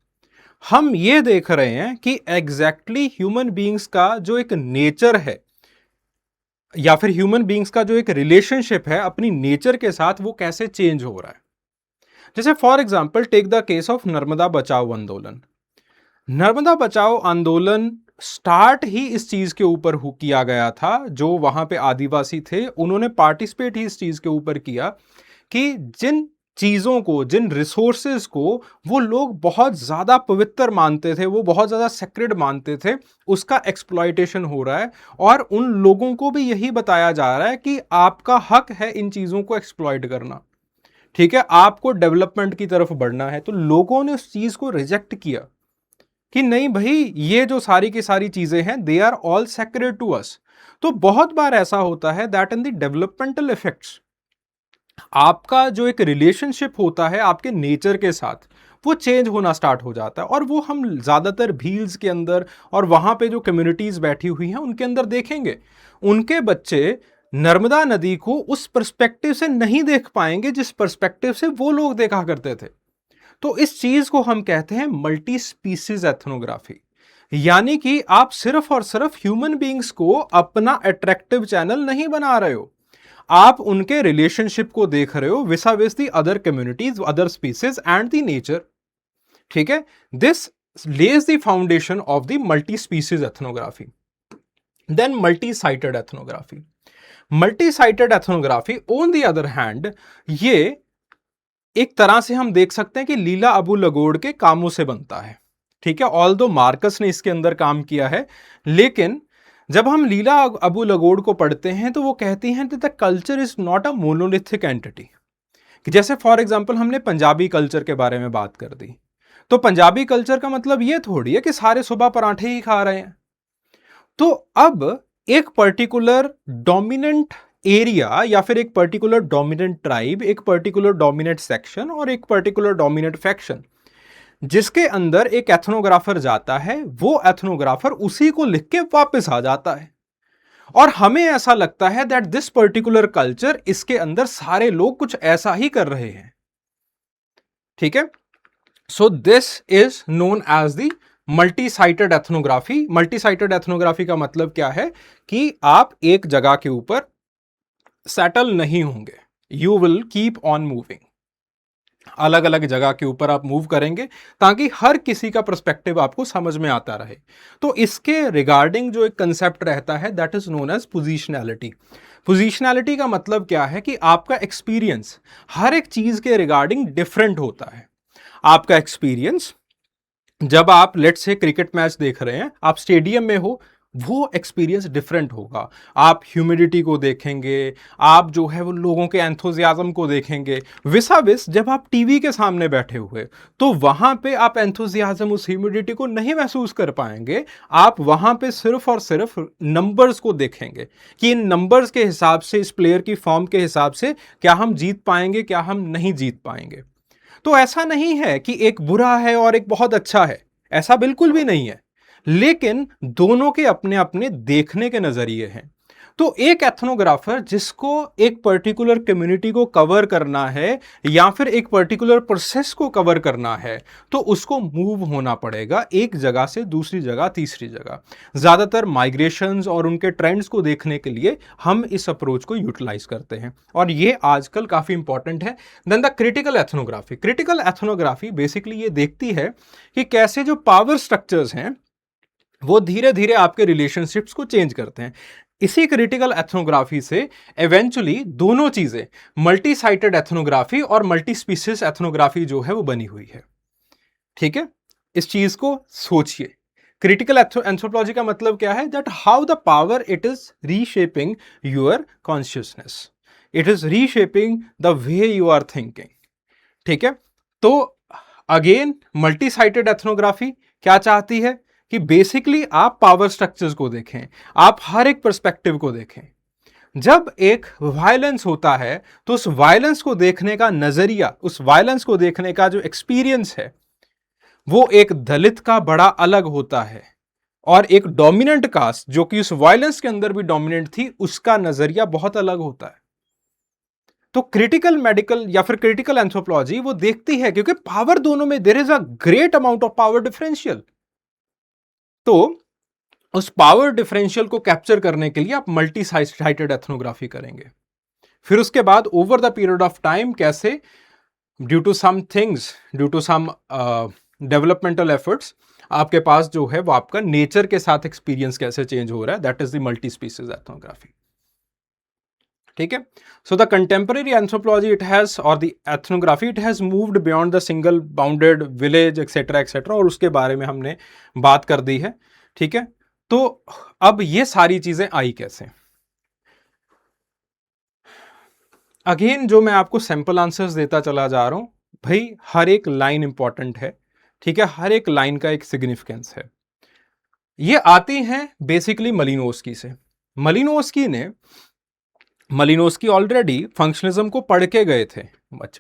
हम ये देख रहे हैं कि एग्जैक्टली ह्यूमन बीइंग्स का जो एक नेचर है या फिर ह्यूमन बीइंग्स का जो एक रिलेशनशिप है अपनी नेचर के साथ, वो कैसे चेंज हो रहा है। जैसे for example take the case of Narmada Bachao Andolan. Narmada Bachao आंदोलन स्टार्ट ही इस चीज के ऊपर किया गया था, जो वहां पे आदिवासी थे उन्होंने पार्टिसिपेट ही इस चीज के ऊपर किया कि जिन चीज़ों को, जिन रिसोर्सेज को वो लोग बहुत ज़्यादा पवित्र मानते थे, वो बहुत ज़्यादा सेक्रेड मानते थे, उसका एक्सप्लॉयटेशन हो रहा है। और उन लोगों को भी यही बताया जा रहा है कि आपका हक है इन चीज़ों को एक्सप्लॉयट करना, ठीक है, आपको डेवलपमेंट की तरफ बढ़ना है। तो लोगों ने उस चीज़ को रिजेक्ट किया कि नहीं भाई, ये जो सारी की सारी चीज़ें हैं, they are all sacred to us. तो बहुत बार ऐसा होता है that in the developmental effects, आपका जो एक रिलेशनशिप होता है आपके नेचर के साथ, वो चेंज होना स्टार्ट हो जाता है। और वो हम ज़्यादातर भील्स के अंदर और वहाँ पे जो कम्युनिटीज़ बैठी हुई हैं उनके अंदर देखेंगे। उनके बच्चे नर्मदा नदी को उस पर्सपेक्टिव से नहीं देख पाएंगे जिस पर्सपेक्टिव से वो लोग देखा करते थे। तो इस चीज़ को हम कहते हैं मल्टी स्पीसीज एथनोग्राफी। यानी कि आप सिर्फ और सिर्फ ह्यूमन बींग्स को अपना अट्रैक्टिव चैनल नहीं बना रहे हो, आप उनके रिलेशनशिप को देख रहे हो vis a vis the other communities, other species and the nature, ठीक है। This lays the foundation of the multi species ethnography. Then multi sited ethnography. Multi sited ethnography on the other hand, ये एक तरह से हम देख सकते हैं कि लीला अबू लगोड़ के कामों से बनता है, ठीक है। ऑल दो मार्कस ने इसके अंदर काम किया है, लेकिन जब हम लीला अबू लगोड़ को पढ़ते हैं तो वो कहती हैं the culture is not a monolithic entity. कि जैसे फॉर एग्जांपल हमने पंजाबी कल्चर के बारे में बात कर दी, तो पंजाबी कल्चर का मतलब ये थोड़ी है कि सारे सुबह पराठे ही खा रहे हैं। तो अब एक पर्टिकुलर डोमिनेंट एरिया या फिर एक पर्टिकुलर डोमिनेंट ट्राइब, एक पर्टिकुलर डोमिनेंट सेक्शन और एक पर्टिकुलर डोमिनेंट फैक्शन, जिसके अंदर एक एथनोग्राफर जाता है, वो एथनोग्राफर उसी को लिख के वापस आ जाता है। और हमें ऐसा लगता है दैट दिस पर्टिकुलर कल्चर, इसके अंदर सारे लोग कुछ ऐसा ही कर रहे हैं, ठीक है। So this is known as the multi sited ethnography. Multi sited ethnography का मतलब क्या है कि आप एक जगह के ऊपर सेटल नहीं होंगे, you will keep on moving, अलग अलग जगह के ऊपर आप मूव करेंगे ताकि हर किसी का पर्सपेक्टिव आपको समझ में आता रहे। तो इसके रिगार्डिंग जो एक कंसेप्ट रहता है that is known as positionality. Positionality का मतलब क्या है कि आपका एक्सपीरियंस हर एक चीज के रिगार्डिंग डिफरेंट होता है। आपका एक्सपीरियंस, जब आप लेट से क्रिकेट मैच देख रहे हैं, आप स्टेडियम में हो, वो एक्सपीरियंस डिफरेंट होगा। आप ह्यूमिडिटी को देखेंगे, आप जो है वो लोगों के एंथुजियाज्म को देखेंगे। विसाविस जब आप टीवी के सामने बैठे हुए, तो वहां पे आप एंथुजियाज्म, उस ह्यूमिडिटी को नहीं महसूस कर पाएंगे। आप वहां पे सिर्फ और सिर्फ नंबर्स को देखेंगे कि इन नंबर्स के हिसाब से, इस प्लेयर की फॉर्म के हिसाब से क्या हम जीत पाएंगे, क्या हम नहीं जीत पाएंगे। तो ऐसा नहीं है कि एक बुरा है और एक बहुत अच्छा है, ऐसा बिल्कुल भी नहीं है, लेकिन दोनों के अपने अपने देखने के नजरिए हैं। तो एक एथनोग्राफर जिसको एक पर्टिकुलर कम्युनिटी को कवर करना है या फिर एक पर्टिकुलर प्रोसेस को कवर करना है, तो उसको मूव होना पड़ेगा एक जगह से दूसरी जगह, तीसरी जगह। ज्यादातर माइग्रेशंस और उनके ट्रेंड्स को देखने के लिए हम इस अप्रोच को यूटिलाइज करते हैं और ये आजकल काफी इंपॉर्टेंट है। Then the critical ethnography. Critical ethnography basically ये देखती है कि कैसे जो पावर स्ट्रक्चर्स हैं वो धीरे धीरे आपके रिलेशनशिप्स को चेंज करते हैं। इसी क्रिटिकल एथनोग्राफी से इवेंचुअली दोनों चीजें, मल्टी साइटेड एथनोग्राफी और मल्टी स्पीसीज एथनोग्राफी जो है वो बनी हुई है, ठीक है। इस चीज को सोचिए। क्रिटिकल एंथ्रोपोलॉजी का मतलब क्या है, that how the power it is reshaping your consciousness, it is reshaping the way you are thinking, ठीक है। तो अगेन मल्टी साइटेड एथनोग्राफी क्या चाहती है कि बेसिकली आप पावर स्ट्रक्चर्स को देखें, आप हर एक पर्सपेक्टिव को देखें। जब एक वायलेंस होता है तो उस वायलेंस को देखने का नजरिया, उस वायलेंस को देखने का जो एक्सपीरियंस है, वो एक दलित का बड़ा अलग होता है और एक डोमिनेंट कास्ट जो कि उस वायलेंस के अंदर भी डोमिनेंट थी, उसका नजरिया बहुत अलग होता है। तो क्रिटिकल मेडिकल या फिर क्रिटिकल एंथ्रोपोलॉजी वो देखती है, क्योंकि पावर दोनों में there is a great amount of power differential. तो उस पावर डिफरेंशियल को कैप्चर करने के लिए आप मल्टी साइटेड एथनोग्राफी करेंगे। फिर उसके बाद over the period of time कैसे due to some things, due to some developmental efforts, आपके पास जो है वो आपका नेचर के साथ एक्सपीरियंस कैसे चेंज हो रहा है, that is the multi species ethnography. ठीक है। So the contemporary anthropology it has और the ethnography it has moved beyond the single bounded village etcetera, और उसके बारे में हमने बात कर दी है। ठीक है, तो अब ये सारी चीजें आई कैसे? अगेन जो मैं आपको सैंपल आंसर्स देता चला जा रहा हूं, भाई हर एक लाइन इंपॉर्टेंट है। ठीक है, हर एक लाइन का एक सिग्निफिकेंस है। ये आती हैं बेसिकली मलिनोस्की से। मलिनोस्की ऑलरेडी फंक्शनलिज्म को पढ़ के गए थे,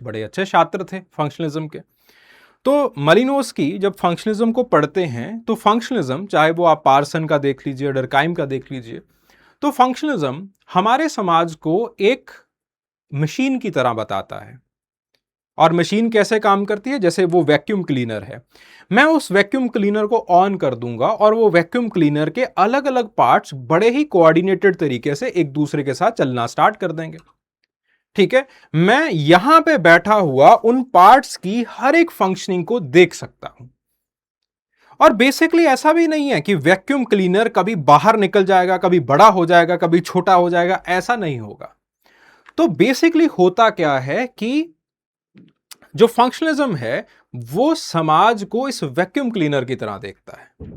बड़े अच्छे छात्र थे फंक्शनलिज्म के। तो मलिनोस्की जब फंक्शनलिज्म को पढ़ते हैं तो फंक्शनलिज्म, चाहे वो आप पार्सन का देख लीजिए, डर्काइम का देख लीजिए, तो फंक्शनलिज्म हमारे समाज को एक मशीन की तरह बताता है। और मशीन कैसे काम करती है? जैसे वो वैक्यूम क्लीनर है, मैं उस वैक्यूम क्लीनर को ऑन कर दूंगा और वो वैक्यूम क्लीनर के अलग अलग पार्ट्स बड़े ही कोऑर्डिनेटेड तरीके से एक दूसरे के साथ चलना स्टार्ट कर देंगे। ठीक है, मैं यहां पे बैठा हुआ उन पार्ट्स की हर एक फंक्शनिंग को देख सकता हूं। और बेसिकली ऐसा भी नहीं है कि वैक्यूम क्लीनर कभी बाहर निकल जाएगा, कभी बड़ा हो जाएगा, कभी छोटा हो जाएगा, ऐसा नहीं होगा। तो बेसिकली होता क्या है कि जो फंक्शनलिज्म है वो समाज को इस वैक्यूम क्लीनर की तरह देखता है,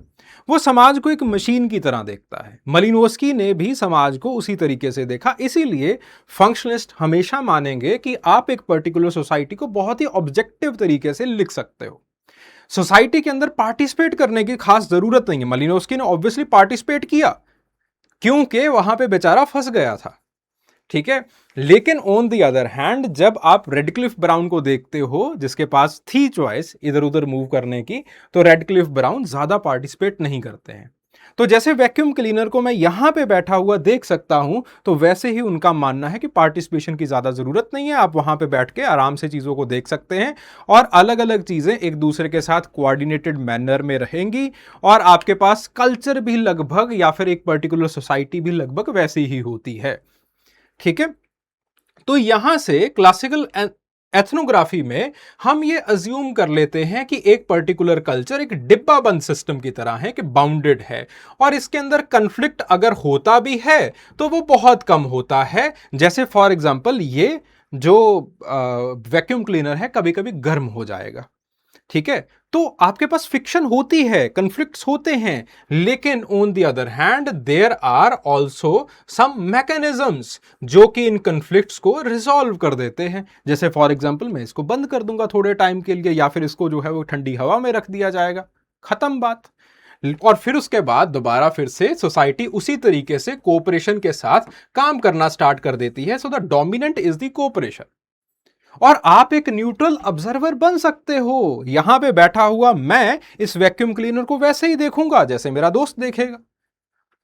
वो समाज को एक मशीन की तरह देखता है। मलिनोस्की ने भी समाज को उसी तरीके से देखा। इसीलिए फंक्शनलिस्ट हमेशा मानेंगे कि आप एक पर्टिकुलर सोसाइटी को बहुत ही ऑब्जेक्टिव तरीके से लिख सकते हो। सोसाइटी के अंदर पार्टिसिपेट करने की खास जरूरत नहीं है। मलिनोस्की ने ऑब्वियसली पार्टिसिपेट किया क्योंकि वहां पे बेचारा फंस गया था। ठीक है, लेकिन ऑन द अदर हैंड जब आप रेडक्लिफ ब्राउन को देखते हो, जिसके पास थी चॉइस इधर उधर मूव करने की, तो रेडक्लिफ ब्राउन ज्यादा पार्टिसिपेट नहीं करते हैं। तो जैसे वैक्यूम क्लीनर को मैं यहां पे बैठा हुआ देख सकता हूं, तो वैसे ही उनका मानना है कि पार्टिसिपेशन की ज्यादा जरूरत नहीं है। आप वहां पे बैठ के आराम से चीजों को देख सकते हैं और अलग अलग चीजें एक दूसरे के साथ कोऑर्डिनेटेड मैनर में रहेंगी, और आपके पास कल्चर भी लगभग या फिर एक पर्टिकुलर सोसाइटी भी लगभग वैसी ही होती है। ठीक है, तो यहां से क्लासिकल एथनोग्राफी में हम ये अज्यूम कर लेते हैं कि एक पर्टिकुलर कल्चर एक डिब्बा बंद सिस्टम की तरह है, कि बाउंडेड है, और इसके अंदर कन्फ्लिक्ट अगर होता भी है तो वो बहुत कम होता है। जैसे फॉर एग्जांपल ये जो वैक्यूम क्लीनर है कभी कभी गर्म हो जाएगा। ठीक है, तो आपके पास फिक्शन होती है, कन्फ्लिक्ट्स होते हैं, लेकिन on the other hand there are also some mechanisms जो कि इन कन्फ्लिक्ट्स को रिजॉल्व कर देते हैं। जैसे फॉर एग्जांपल मैं इसको बंद कर दूंगा थोड़े टाइम के लिए, या फिर इसको जो है वो ठंडी हवा में रख दिया जाएगा, खत्म बात। और फिर उसके बाद दोबारा फिर से सोसाइटी उसी तरीके से कोऑपरेशन के साथ काम करना स्टार्ट कर देती है। So the dominant is the cooperation, और आप एक न्यूट्रल ऑब्जर्वर बन सकते हो। यहां पे बैठा हुआ मैं इस वैक्यूम क्लीनर को वैसे ही देखूंगा जैसे मेरा दोस्त देखेगा।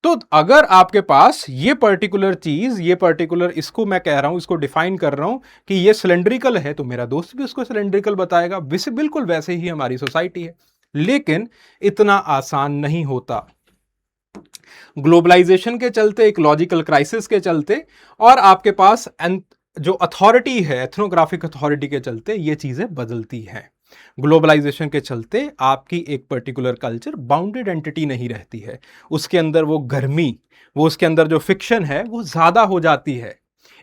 तो अगर आपके पास ये पर्टिकुलर चीज, ये पर्टिकुलर, इसको मैं कह रहा हूं, इसको डिफाइन कर रहा हूं कि ये सिलेंड्रिकल है, तो मेरा दोस्त भी उसको सिलेंड्रिकल बताएगा। बिल्कुल वैसे ही हमारी सोसाइटी है, लेकिन इतना आसान नहीं होता। ग्लोबलाइजेशन के चलते, इकोलॉजिकल क्राइसिस के चलते, और आपके पास जो अथॉरिटी है, एथनोग्राफिक अथॉरिटी के चलते ये चीजें बदलती हैं। ग्लोबलाइजेशन के चलते आपकी एक पर्टिकुलर कल्चर बाउंडेड एंटिटी नहीं रहती है, उसके अंदर वो गर्मी, वो उसके अंदर जो फिक्शन है वो ज्यादा हो जाती है।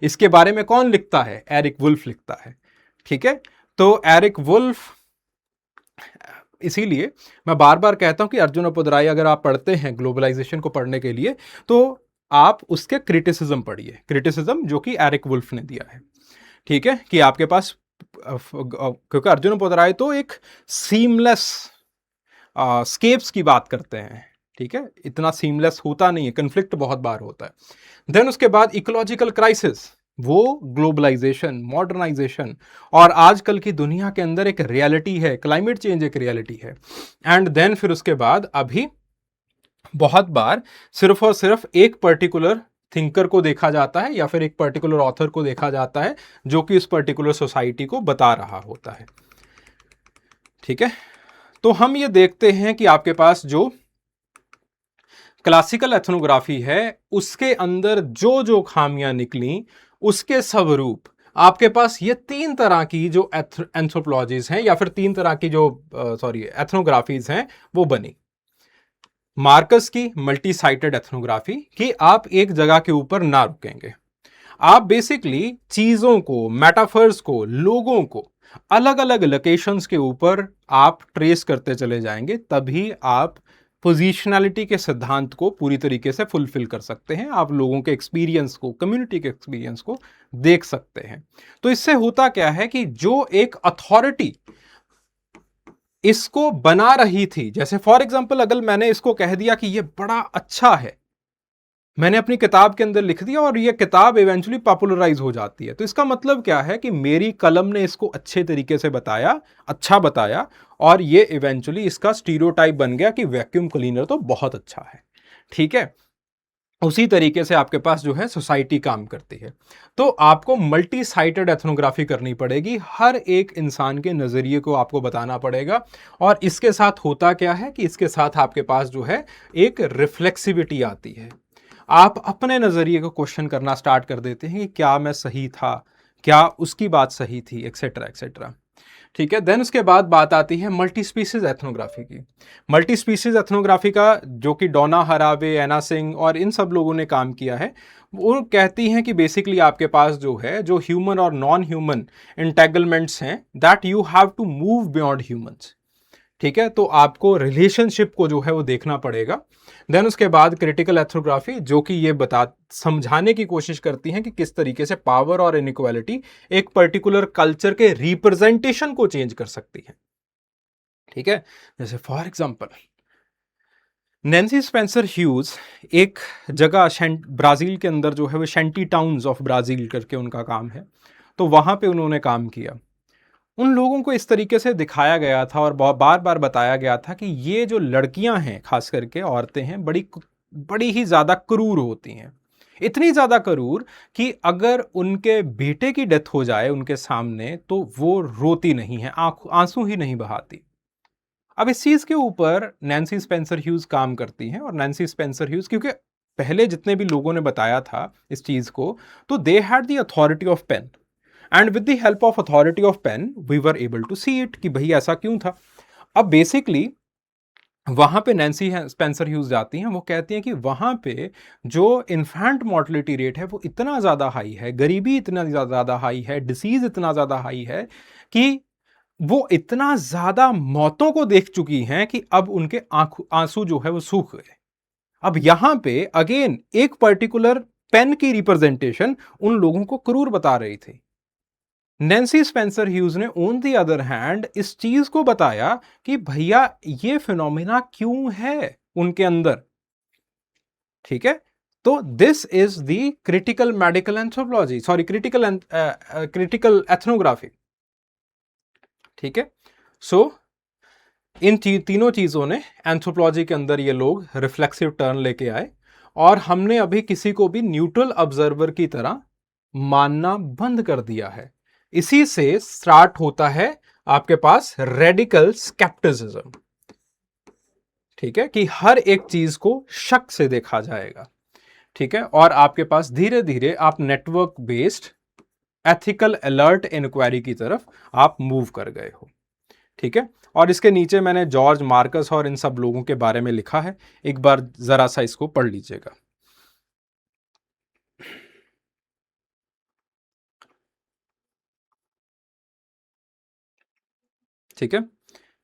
इसके बारे में कौन लिखता है? एरिक वुल्फ लिखता है। ठीक है, तो एरिक वुल्फ, इसीलिए मैं बार बार कहता हूं कि अर्जुन अपुदराई अगर आप पढ़ते हैं ग्लोबलाइजेशन को पढ़ने के लिए, तो आप उसके क्रिटिसिज्म पढ़िए, क्रिटिसिज्म जो कि एरिक वुल्फ ने दिया है। ठीक है, कि आपके पास, क्योंकि अर्जुन अपुदराई तो एक सीमलेस स्केप्स की बात करते हैं। ठीक है, इतना सीमलेस होता नहीं है, कन्फ्लिक्ट बहुत बार होता है। देन उसके बाद इकोलॉजिकल क्राइसिस, वो ग्लोबलाइजेशन, मॉडर्नाइजेशन, और आजकल की दुनिया के अंदर एक रियलिटी है, क्लाइमेट चेंज एक रियलिटी है। एंड देन फिर उसके बाद अभी बहुत बार सिर्फ और सिर्फ एक पर्टिकुलर थिंकर को देखा जाता है, या फिर एक पर्टिकुलर ऑथर को देखा जाता है जो कि उस पर्टिकुलर सोसाइटी को बता रहा होता है। ठीक है, तो हम ये देखते हैं कि आपके पास जो क्लासिकल एथनोग्राफी है उसके अंदर जो जो खामियां निकली, उसके स्वरूप आपके पास ये तीन तरह की जो एंथ्रोपोलॉजीज हैं, या फिर तीन तरह की जो एथनोग्राफीज हैं, वो बनी। मार्कस की मल्टी साइटेड एथनोग्राफी, कि आप एक जगह के ऊपर ना रुकेंगे, आप बेसिकली चीजों को, मेटाफर्स को, लोगों को अलग अलग लोकेशंस के ऊपर आप ट्रेस करते चले जाएंगे, तभी आप पोजिशनैलिटी के सिद्धांत को पूरी तरीके से फुलफिल कर सकते हैं। आप लोगों के एक्सपीरियंस को, कम्युनिटी के एक्सपीरियंस को देख सकते हैं। तो इससे होता क्या है कि जो एक अथॉरिटी इसको बना रही थी, जैसे फॉर एग्जाम्पल अगर मैंने इसको कह दिया कि ये बड़ा अच्छा है, मैंने अपनी किताब के अंदर लिख दिया और ये किताब इवेंचुअली पॉपुलराइज हो जाती है, तो इसका मतलब क्या है कि मेरी कलम ने इसको अच्छे तरीके से बताया, अच्छा बताया, और ये इवेंचुअली इसका स्टीरियोटाइप बन गया कि वैक्यूम क्लीनर तो बहुत अच्छा है। ठीक है, उसी तरीके से आपके पास जो है सोसाइटी काम करती है। तो आपको मल्टी साइटेड एथनोग्राफी करनी पड़ेगी, हर एक इंसान के नजरिए को आपको बताना पड़ेगा। और इसके साथ होता क्या है कि इसके साथ आपके पास जो है एक रिफ्लेक्सिविटी आती है। आप अपने नजरिए को क्वेश्चन करना स्टार्ट कर देते हैं कि क्या मैं सही था, क्या उसकी बात सही थी, एक्सेट्रा एक्सेट्रा। ठीक है, देन उसके बाद बात आती है मल्टी स्पीसीज एथनोग्राफी की। मल्टी स्पीसीज एथनोग्राफी का जो कि डोना हरावे, एना सिंह और इन सब लोगों ने काम किया है, वो कहती हैं कि बेसिकली आपके पास जो है, जो ह्यूमन और नॉन ह्यूमन इंटेगलमेंट्स हैं, that you have to move beyond humans. ठीक है, तो आपको रिलेशनशिप को जो है वो देखना पड़ेगा। देन उसके बाद क्रिटिकल एथनोग्राफी, जो कि ये समझाने की कोशिश करती हैं कि किस तरीके से पावर और इनइक्वालिटी एक पर्टिकुलर कल्चर के रिप्रेजेंटेशन को चेंज कर सकती है। ठीक है, जैसे for example Nancy Spencer huge एक जगह ब्राजील के अंदर जो है वो शैंटी टाउन्स ऑफ ब्राजील करके उनका काम है, तो वहां पे उन्होंने काम किया। उन लोगों को इस तरीके से दिखाया गया था और बार बार बताया गया था कि ये जो लड़कियां हैं, खास करके औरतें हैं, बड़ी ही ज्यादा क्रूर होती हैं। इतनी ज्यादा क्रूर कि अगर उनके बेटे की डेथ हो जाए उनके सामने तो वो रोती नहीं है, आंसू ही नहीं बहाती। अब इस चीज के ऊपर नैन्सी स्पेंसर ह्यूज काम करती हैं, और नैन्सी स्पेंसर ह्यूज, क्योंकि पहले जितने भी लोगों ने बताया था इस चीज को, तो they had the authority of pain, and with the help of authority of pain we were able to see it कि भाई ऐसा क्यों था। अब बेसिकली वहां पे नैन्सी स्पेंसर ह्यूज जाती हैं, वो कहती हैं कि वहां पे जो इन्फेंट मोर्टलिटी रेट है वो इतना ज्यादा हाई है, गरीबी इतना ज्यादा हाई है, डिसीज इतना ज्यादा हाई है कि वो इतना ज्यादा मौतों को देख चुकी हैं कि अब उनके आंसू जो है वो सूख गए। अब यहां पे अगेन एक पर्टिकुलर पेन की रिप्रेजेंटेशन उन लोगों को क्रूर बता रही थी। नैन्सी स्पेंसर ह्यूज ने ऑन द अदर हैंड इस चीज को बताया कि भैया ये फिनोमिना क्यों है उनके अंदर। ठीक है, तो this is the critical medical anthropology, sorry critical ethnography. ठीक है, सो इन तीनों चीजों ने एंथ्रोपोलॉजी के अंदर ये लोग रिफ्लेक्सिव टर्न लेके आए, और हमने अभी किसी को भी न्यूट्रल ऑब्जर्वर की तरह मानना बंद कर दिया है। इसी से स्टार्ट होता है आपके पास रेडिकल स्केप्टिसिज्म। ठीक है, कि हर एक चीज को शक से देखा जाएगा। ठीक है, और आपके पास धीरे धीरे आप network based ethical alert inquiry की तरफ आप मूव कर गए हो। ठीक है, और इसके नीचे मैंने जॉर्ज मार्कस और इन सब लोगों के बारे में लिखा है, एक बार जरा सा इसको पढ़ लीजिएगा। ठीक है,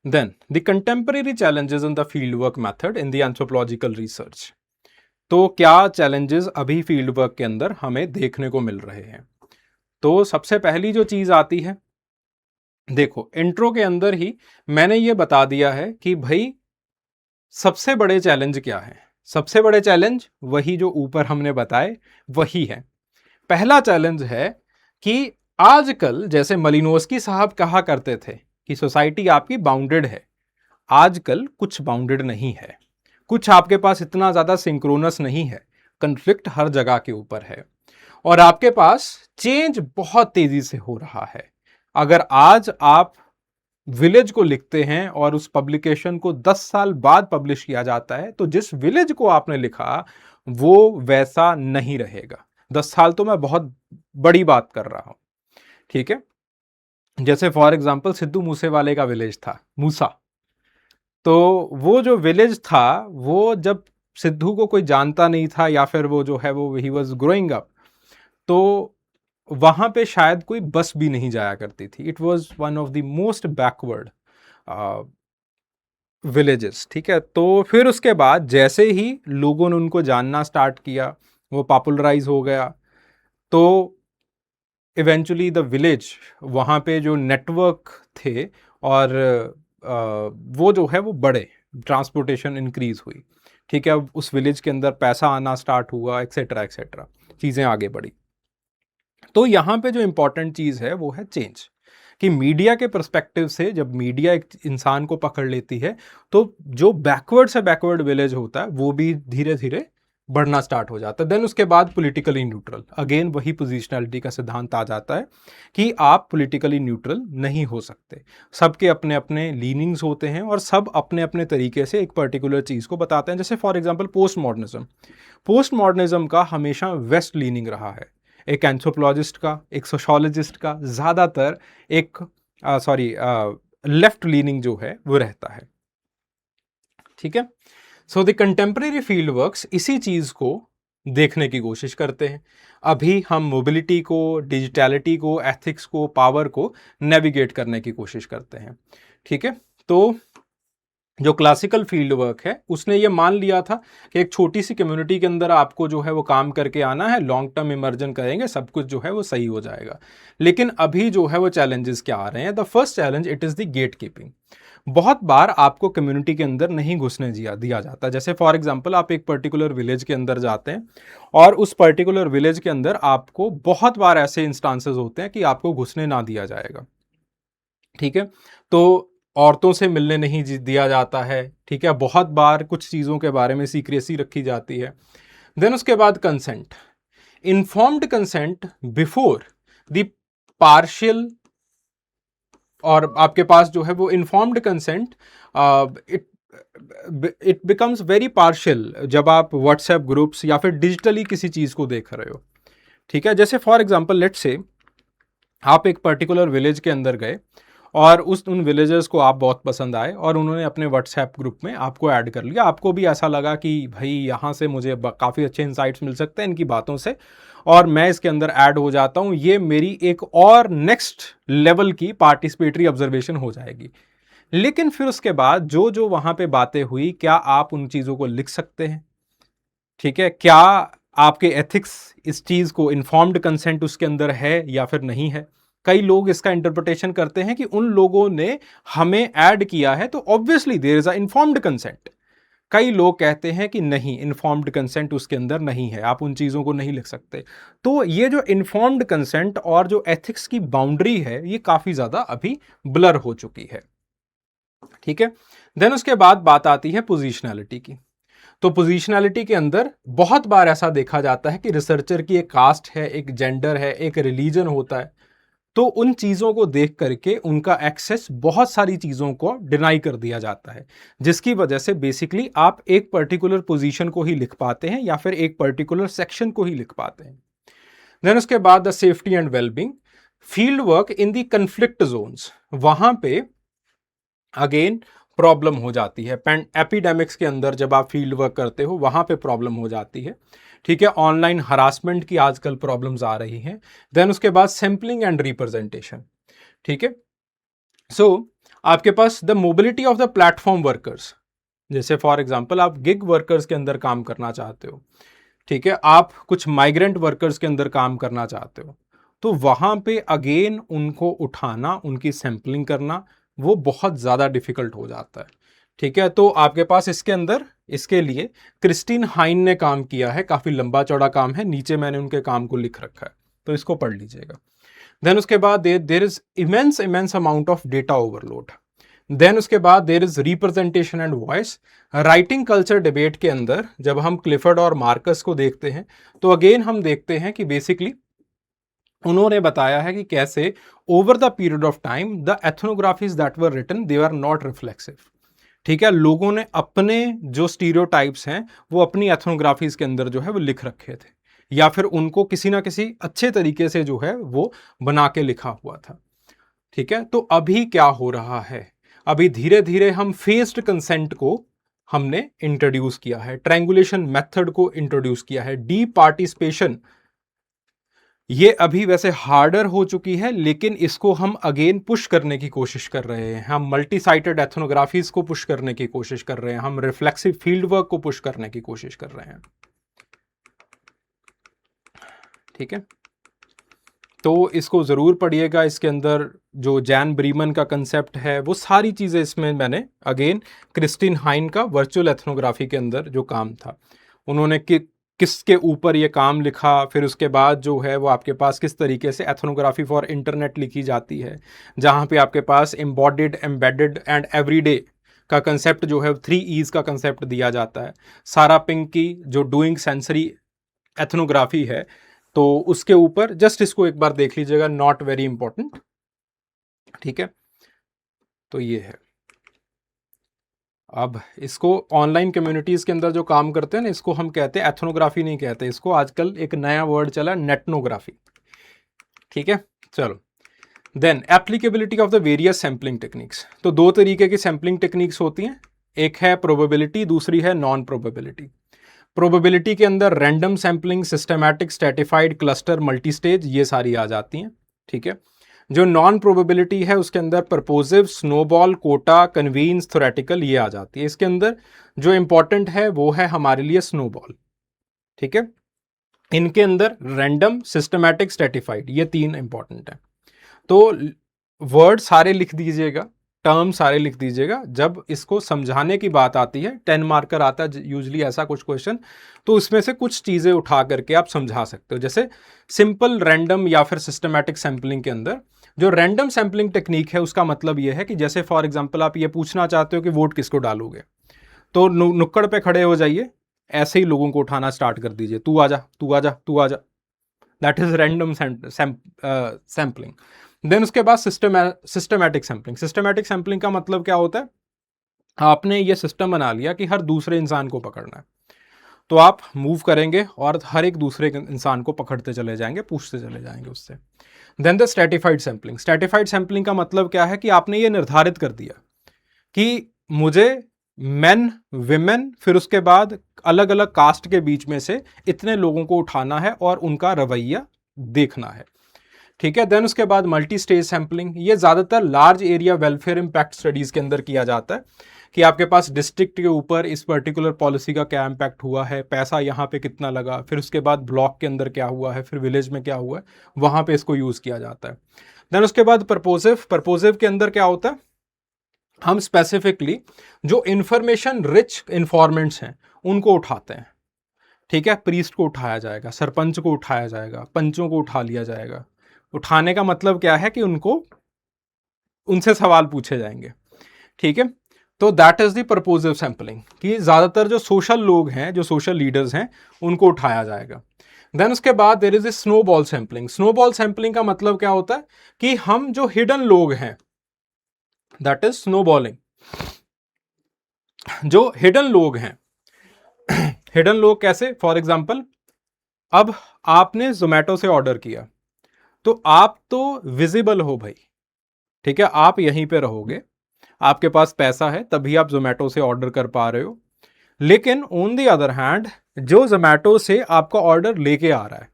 then the contemporary challenges in the field work method in the anthropological research. तो क्या चैलेंजेस अभी फील्ड वर्क के अंदर हमें देखने को मिल रहे हैं? तो सबसे पहली जो चीज आती है, देखो इंट्रो के अंदर ही मैंने ये बता दिया है कि भाई सबसे बड़े चैलेंज क्या है। सबसे बड़े चैलेंज वही जो ऊपर हमने बताए वही है। पहला चैलेंज है कि आजकल, जैसे मलिनोस्की साहब कहा करते थे कि सोसाइटी आपकी बाउंडेड है, आजकल कुछ बाउंडेड नहीं है, कुछ आपके पास इतना ज्यादा सिंक्रोनस नहीं है, कन्फ्लिक्ट हर जगह के ऊपर है, और आपके पास चेंज बहुत तेजी से हो रहा है। अगर आज आप विलेज को लिखते हैं और उस पब्लिकेशन को 10 साल बाद पब्लिश किया जाता है, तो जिस विलेज को आपने लिखा वो वैसा नहीं रहेगा। 10 साल तो मैं बहुत बड़ी बात कर रहा हूं। ठीक है, जैसे फॉर एग्जांपल सिद्धू मूसेवाले का विलेज था मूसा, तो वो जो विलेज था, वो जब सिद्धू को कोई जानता नहीं था, या फिर वो जो है वो ही वॉज ग्रोइंग अप, तो वहाँ पे शायद कोई बस भी नहीं जाया करती थी। It was one of the most backward villages, ठीक है। तो फिर उसके बाद जैसे ही लोगों ने उनको जानना स्टार्ट किया, वो पॉपुलराइज हो गया, तो इवेंचुअली द विलेज, वहाँ पे जो नेटवर्क थे और वो जो है वो बढ़े, ट्रांसपोर्टेशन इंक्रीज हुई, ठीक है। अब उस विलेज के अंदर पैसा आना स्टार्ट हुआ, एक्सेट्रा एक्सेट्रा, चीज़ें आगे बढ़ी। तो यहाँ पे जो इंपॉर्टेंट चीज़ है वो है चेंज, कि मीडिया के पर्सपेक्टिव से जब मीडिया एक इंसान को पकड़ लेती है तो जो बैकवर्ड से बैकवर्ड विलेज होता है वो भी धीरे धीरे बढ़ना स्टार्ट हो जाता है। देन उसके बाद पॉलिटिकली न्यूट्रल, अगेन वही पोजिशनलिटी का सिद्धांत आ जाता है कि आप पॉलिटिकली न्यूट्रल नहीं हो सकते। सबके अपने अपने लीनिंग्स होते हैं और सब अपने अपने तरीके से एक पर्टिकुलर चीज़ को बताते हैं। जैसे फॉर एग्जाम्पल पोस्ट मॉडर्निज्म का हमेशा वेस्ट लीनिंग रहा है, एक एंथ्रोपोलॉजिस्ट का, एक सोशोलॉजिस्ट का ज़्यादातर एक लेफ्ट लीनिंग जो है वो रहता है, ठीक है। So the contemporary field works इसी चीज़ को देखने की कोशिश करते हैं। अभी हम मोबिलिटी को, डिजिटैलिटी को, एथिक्स को, पावर को नेविगेट करने की कोशिश करते हैं, ठीक है। तो जो क्लासिकल फील्ड वर्क है उसने ये मान लिया था कि एक छोटी सी कम्युनिटी के अंदर आपको जो है वो काम करके आना है, लॉन्ग टर्म इमर्जन करेंगे, सब कुछ जो है वो सही हो जाएगा। लेकिन अभी जो है वो चैलेंजेस क्या आ रहे हैं? The first challenge, it is the gate keeping. बहुत बार आपको कम्युनिटी के अंदर नहीं घुसने दिया जाता। जैसे फॉर एग्जाम्पल आप एक पर्टिकुलर विलेज के अंदर जाते हैं और उस पर्टिकुलर विलेज के अंदर आपको बहुत बार ऐसे इंस्टांसेस होते हैं कि आपको घुसने ना दिया जाएगा, ठीक है। तो औरतों से मिलने नहीं दिया जाता है, ठीक है। बहुत बार कुछ चीज़ों के बारे में सीक्रेसी रखी जाती है। देन उसके बाद consent, informed consent before the partial, और आपके पास जो है वो informed consent it becomes very partial जब आप व्हाट्सएप ग्रुप्स या फिर डिजिटली किसी चीज़ को देख रहे हो, ठीक है। जैसे फॉर एग्जाम्पल लेट्स से आप एक पर्टिकुलर विलेज के अंदर गए और उन विलेजर्स को आप बहुत पसंद आए और उन्होंने अपने व्हाट्सएप ग्रुप में आपको ऐड कर लिया। आपको भी ऐसा लगा कि भाई यहाँ से मुझे काफ़ी अच्छे इंसाइट्स मिल सकते हैं इनकी बातों से, और मैं इसके अंदर ऐड हो जाता हूँ, ये मेरी एक और नेक्स्ट लेवल की पार्टिसिपेटरी ऑब्जर्वेशन हो जाएगी। लेकिन फिर उसके बाद जो जो वहाँ पे बातें हुई, क्या आप उन चीज़ों को लिख सकते हैं? ठीक है, क्या आपके एथिक्स इस चीज़ को, इन्फॉर्म्ड कंसेंट उसके अंदर है या फिर नहीं है? कई लोग इसका इंटरप्रिटेशन करते हैं कि उन लोगों ने हमें ऐड किया है तो obviously there is a informed consent. कई लोग कहते हैं कि नहीं, इन्फॉर्म्ड कंसेंट उसके अंदर नहीं है, आप उन चीज़ों को नहीं लिख सकते। तो ये जो इन्फॉर्म्ड कंसेंट और जो एथिक्स की बाउंड्री है ये काफ़ी ज़्यादा अभी ब्लर हो चुकी है, ठीक है। देन उसके बाद बात आती है पोजिशनैलिटी की। तो पोजिशनैलिटी के अंदर बहुत बार ऐसा देखा जाता है कि रिसर्चर की एक कास्ट है, एक जेंडर है, एक रिलीजन होता है, तो उन चीज़ों को देख करके उनका एक्सेस बहुत सारी चीज़ों को डिनाई कर दिया जाता है, जिसकी वजह से बेसिकली आप एक पर्टिकुलर पोजीशन को ही लिख पाते हैं या फिर एक पर्टिकुलर सेक्शन को ही लिख पाते हैं। देन उसके बाद the safety and wellbeing, field work in the conflict zones, वहां पे अगेन प्रॉब्लम हो जाती है। एपिडेमिक्स के अंदर जब आप फील्ड वर्क करते हो वहां पे प्रॉब्लम हो जाती है, ठीक है। ऑनलाइन हरासमेंट की आजकल प्रॉब्लम्स आ रही हैं। देन उसके बाद सैम्पलिंग एंड रिप्रेजेंटेशन, ठीक है। सो आपके पास the mobility of the platform workers, जैसे फॉर एग्जांपल आप गिग वर्कर्स के अंदर काम करना चाहते हो, ठीक है, आप कुछ माइग्रेंट वर्कर्स के अंदर काम करना चाहते हो, तो वहां पे अगेन उनको उठाना, उनकी सैम्पलिंग करना वो बहुत ज़्यादा डिफिकल्ट हो जाता है, ठीक है। तो आपके पास इसके अंदर, इसके लिए क्रिस्टीन हाइन ने काम किया है, काफ़ी लंबा चौड़ा काम है, नीचे मैंने उनके काम को लिख रखा है, तो इसको पढ़ लीजिएगा। देन उसके बाद there is immense amount of data overload. Then उसके बाद there is representation and voice. Writing culture debate के अंदर जब हम क्लिफर्ड और मार्कस को देखते हैं तो अगेन हम देखते हैं कि बेसिकली उन्होंने बताया है कि कैसे over the period of time the ethnographies that were written they are not reflexive, ठीक है। लोगों ने अपने जो स्टीरियोटाइप्स हैं वो अपनी एथनोग्राफीज के अंदर जो है वो लिख रखे थे, या फिर उनको किसी ना किसी अच्छे तरीके से जो है वो बना के लिखा हुआ था, ठीक है। तो अभी क्या हो रहा है, अभी धीरे धीरे हम फेस्ड कंसेंट को हमने इंट्रोड्यूस किया है, ट्रायंगुलेशन मेथड को इंट्रोड्यूस किया है, डी पार्टिसिपेशन ये अभी वैसे हार्डर हो चुकी है, लेकिन इसको हम अगेन पुश करने की कोशिश कर रहे हैं। हम मल्टी साइटेड एथनोग्राफीज को पुश करने की कोशिश कर रहे हैं, हम रिफ्लेक्सिव फील्ड वर्क को पुश करने की कोशिश कर रहे हैं। ठीक है, तो इसको ज़रूर पढ़िएगा। इसके अंदर जो जैन ब्रीमन का कंसेप्ट है वो सारी चीज़ें इसमें मैंने अगेन क्रिस्टिन हाइन का वर्चुअल एथनोग्राफी के अंदर जो काम था, उन्होंने किसके ऊपर ये काम लिखा, फिर उसके बाद जो है वो आपके पास किस तरीके से एथनोग्राफी फॉर इंटरनेट लिखी जाती है, जहाँ पे आपके पास एम्बॉडिड, एम्बेडेड एंड एवरीडे का कंसेप्ट जो है 3 E's का कंसेप्ट दिया जाता है। सारा पिंक की जो डूइंग सेंसरी एथनोग्राफी है, तो उसके ऊपर जस्ट इसको एक बार देख लीजिएगा, नॉट वेरी इंपॉर्टेंट। ठीक है, तो ये है। अब इसको ऑनलाइन कम्युनिटीज के अंदर जो काम करते हैं ना, इसको हम कहते हैं एथनोग्राफी नहीं कहते, इसको आजकल एक नया वर्ड चला, नेटनोग्राफी। ठीक है, चलो then applicability of the various sampling techniques. तो 2 तरीके की सैम्पलिंग टेक्निक्स होती हैं, एक है प्रोबेबिलिटी, दूसरी है नॉन प्रोबेबिलिटी। प्रोबेबिलिटी के अंदर random sampling, systematic, stratified, cluster, multi stage, ये सारी आ जाती हैं। ठीक है, जो नॉन प्रोबेबिलिटी है उसके अंदर परपोजिव, स्नोबॉल, कोटा, कन्वीन्स, थ्योरेटिकल, ये आ जाती है। इसके अंदर जो इंपॉर्टेंट है वो है हमारे लिए स्नोबॉल। ठीक है, इनके अंदर रैंडम, सिस्टमैटिक, स्ट्रेटिफाइड, ये 3 इंपॉर्टेंट है। तो वर्ड सारे लिख दीजिएगा, टर्म सारे लिख दीजिएगा। जब इसको समझाने की बात आती है, 10 मार्कर आता है यूजली ऐसा कुछ क्वेश्चन, तो उसमें से कुछ चीज़ें उठा करके आप समझा सकते हो। जैसे सिंपल, रैंडम या फिर सिस्टमैटिक सैम्पलिंग के अंदर जो रैंडम सैम्पलिंग टेक्निक है उसका मतलब ये है कि जैसे फॉर एग्जांपल आप ये पूछना चाहते हो कि वोट किसको डालोगे, तो नुक्कड़ पे खड़े हो जाइए, ऐसे ही लोगों को उठाना स्टार्ट कर दीजिए, तू आजा, तू आजा, तू आजा। That is random sampling. Then उसके बाद सिस्टमैटिक सैम्पलिंग। सिस्टमैटिक सैम्पलिंग का मतलब क्या होता है, आपने ये सिस्टम बना लिया कि हर दूसरे इंसान को पकड़ना है, तो आप मूव करेंगे और हर एक दूसरे इंसान को पकड़ते चले जाएंगे, पूछते चले जाएंगे उससे। Then the stratified sampling. Stratified sampling का मतलब क्या है कि आपने ये निर्धारित कर दिया कि मुझे मेन, विमेन, फिर उसके बाद अलग अलग कास्ट के बीच में से इतने लोगों को उठाना है और उनका रवैया देखना है। ठीक है, देन उसके बाद मल्टी स्टेज सैम्पलिंग। ये ज़्यादातर large area welfare impact studies के अंदर किया जाता है कि आपके पास डिस्ट्रिक्ट के ऊपर इस पर्टिकुलर पॉलिसी का क्या इम्पैक्ट हुआ है, पैसा यहाँ पे कितना लगा, फिर उसके बाद ब्लॉक के अंदर क्या हुआ है, फिर विलेज में क्या हुआ है, वहाँ पे इसको यूज़ किया जाता है। देन उसके बाद परपोजिव। परपोजिव के अंदर क्या होता है, हम स्पेसिफिकली जो इंफॉर्मेशन रिच इंफॉर्मेंट्स हैं उनको उठाते हैं। ठीक है, प्रीस्ट को उठाया जाएगा, सरपंच को उठाया जाएगा, पंचों को उठा लिया जाएगा। उठाने का मतलब क्या है कि उनको, उनसे सवाल पूछे जाएंगे। ठीक है, तो दैट इज द परपोजिव सैम्पलिंग, कि ज्यादातर जो सोशल लोग हैं, जो सोशल लीडर्स हैं, उनको उठाया जाएगा। देन उसके बाद there is a snowball sampling. Snowball sampling का मतलब क्या होता है कि हम जो हिडन लोग हैं, दैट इज स्नोबॉलिंग। जो हिडन लोग हैं, हिडन लोग कैसे, फॉर एग्जाम्पल अब आपने जोमेटो से ऑर्डर किया, तो आप तो विजिबल हो भाई। ठीक है, आप यहीं पे रहोगे, आपके पास पैसा है, तभी आप जोमेटो से ऑर्डर कर पा रहे हो। लेकिन ऑन द अदर हैंड जो जोमेटो से आपका ऑर्डर लेके आ रहा है,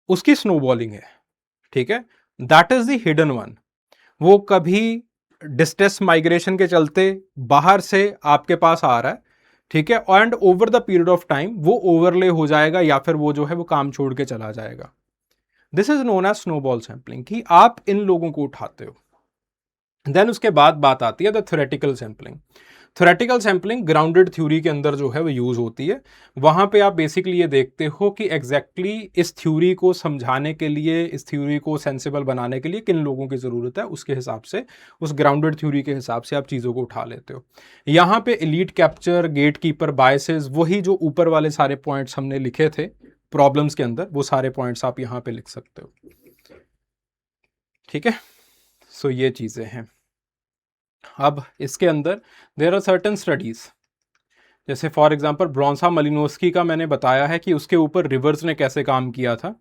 उसकी स्नोबॉलिंग है। ठीक है, that is the hidden one. वो कभी डिस्ट्रेस माइग्रेशन के चलते बाहर से आपके पास आ रहा है, ठीक है, and over the period of time वो ओवरले हो जाएगा या फिर वो जो है वो काम छोड़ के चला जाएगा। This is known as snowball sampling, कि आप इन लोगों को उठाते हो। देन उसके बाद बात आती है the theoretical sampling. Theoretical sampling grounded theory के अंदर जो है वो यूज होती है। वहां पे आप बेसिकली ये देखते हो कि एग्जैक्टली इस थ्योरी को समझाने के लिए, इस थ्योरी को सेंसिबल बनाने के लिए किन लोगों की जरूरत है, उसके हिसाब से, उस ग्राउंडेड थ्योरी के हिसाब से आप चीजों को उठा लेते हो। यहाँ पे elite capture, gate keeper, biases, वही जो ऊपर वाले सारे पॉइंट्स हमने लिखे थे प्रॉब्लम्स के अंदर, वो सारे पॉइंट्स आप यहाँ पे लिख सकते हो। ठीक है, सो ये चीजें हैं। अब इसके अंदर देयर आर सर्टेन स्टडीज, जैसे फॉर एग्जांपल ब्रोंसा मलिनोस्की का मैंने बताया है कि उसके ऊपर रिवर्स ने कैसे काम किया था,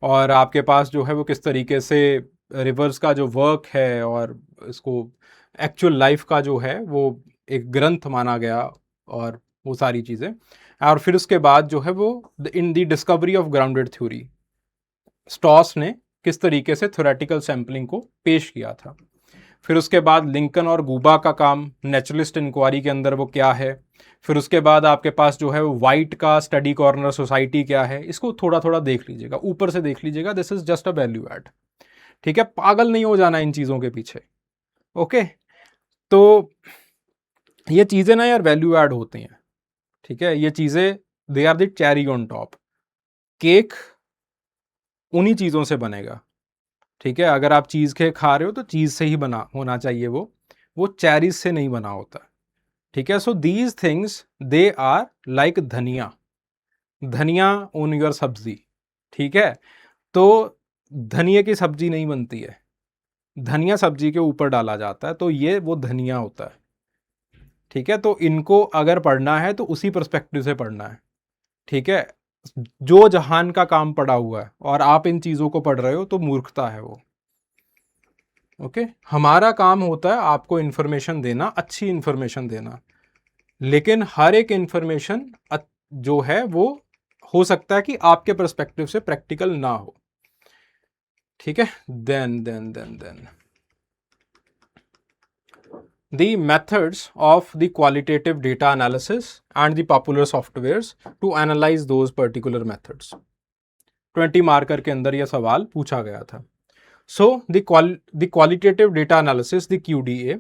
और आपके पास जो है वो किस तरीके से रिवर्स का जो वर्क है और इसको एक्चुअल लाइफ का जो है वो एक ग्रंथ माना गया, और वो सारी चीज़ें। और फिर उसके बाद जो है वो इन दी डिस्कवरी ऑफ ग्राउंडेड थ्योरी, स्टॉस ने किस तरीके से थ्योरेटिकल सैम्पलिंग को पेश किया था। फिर उसके बाद लिंकन और गूबा का काम नेचुरलिस्ट इंक्वायरी के अंदर वो क्या है। फिर उसके बाद आपके पास जो है वाइट का स्टडी कॉर्नर सोसाइटी क्या है, इसको थोड़ा थोड़ा देख लीजिएगा, ऊपर से देख लीजिएगा, this is just a value add. ठीक है, पागल नहीं हो जाना इन चीज़ों के पीछे। ओके, तो ये चीज़ें ना यार वैल्यू ऐड होती हैं। ठीक है, ये चीज़ें they are the cherry on top. Cake उन्हीं चीज़ों से बनेगा। ठीक है, अगर आप चीज़ के खा रहे हो तो चीज़ से ही बना होना चाहिए, वो चेरीज से नहीं बना होता। ठीक है, so these things they are like dhania, dhania on your सब्जी। ठीक है, तो धनिया की सब्जी नहीं बनती है, धनिया सब्जी के ऊपर डाला जाता है, तो ये वो धनिया होता है। ठीक है, तो इनको अगर पढ़ना है तो उसी पर्सपेक्टिव से पढ़ना है। ठीक है, जो जहान का काम पड़ा हुआ है और आप इन चीज़ों को पढ़ रहे हो तो मूर्खता है वो। ओके, हमारा काम होता है आपको इन्फॉर्मेशन देना, अच्छी इन्फॉर्मेशन देना, लेकिन हर एक इन्फॉर्मेशन जो है वो हो सकता है कि आपके पर्सपेक्टिव से प्रैक्टिकल ना हो। ठीक है, then the methods of the qualitative data analysis and the popular softwares to analyze those particular methods। 20 marker के अंदर यह सवाल पूछा गया था। So the qualitative data analysis, the QDA,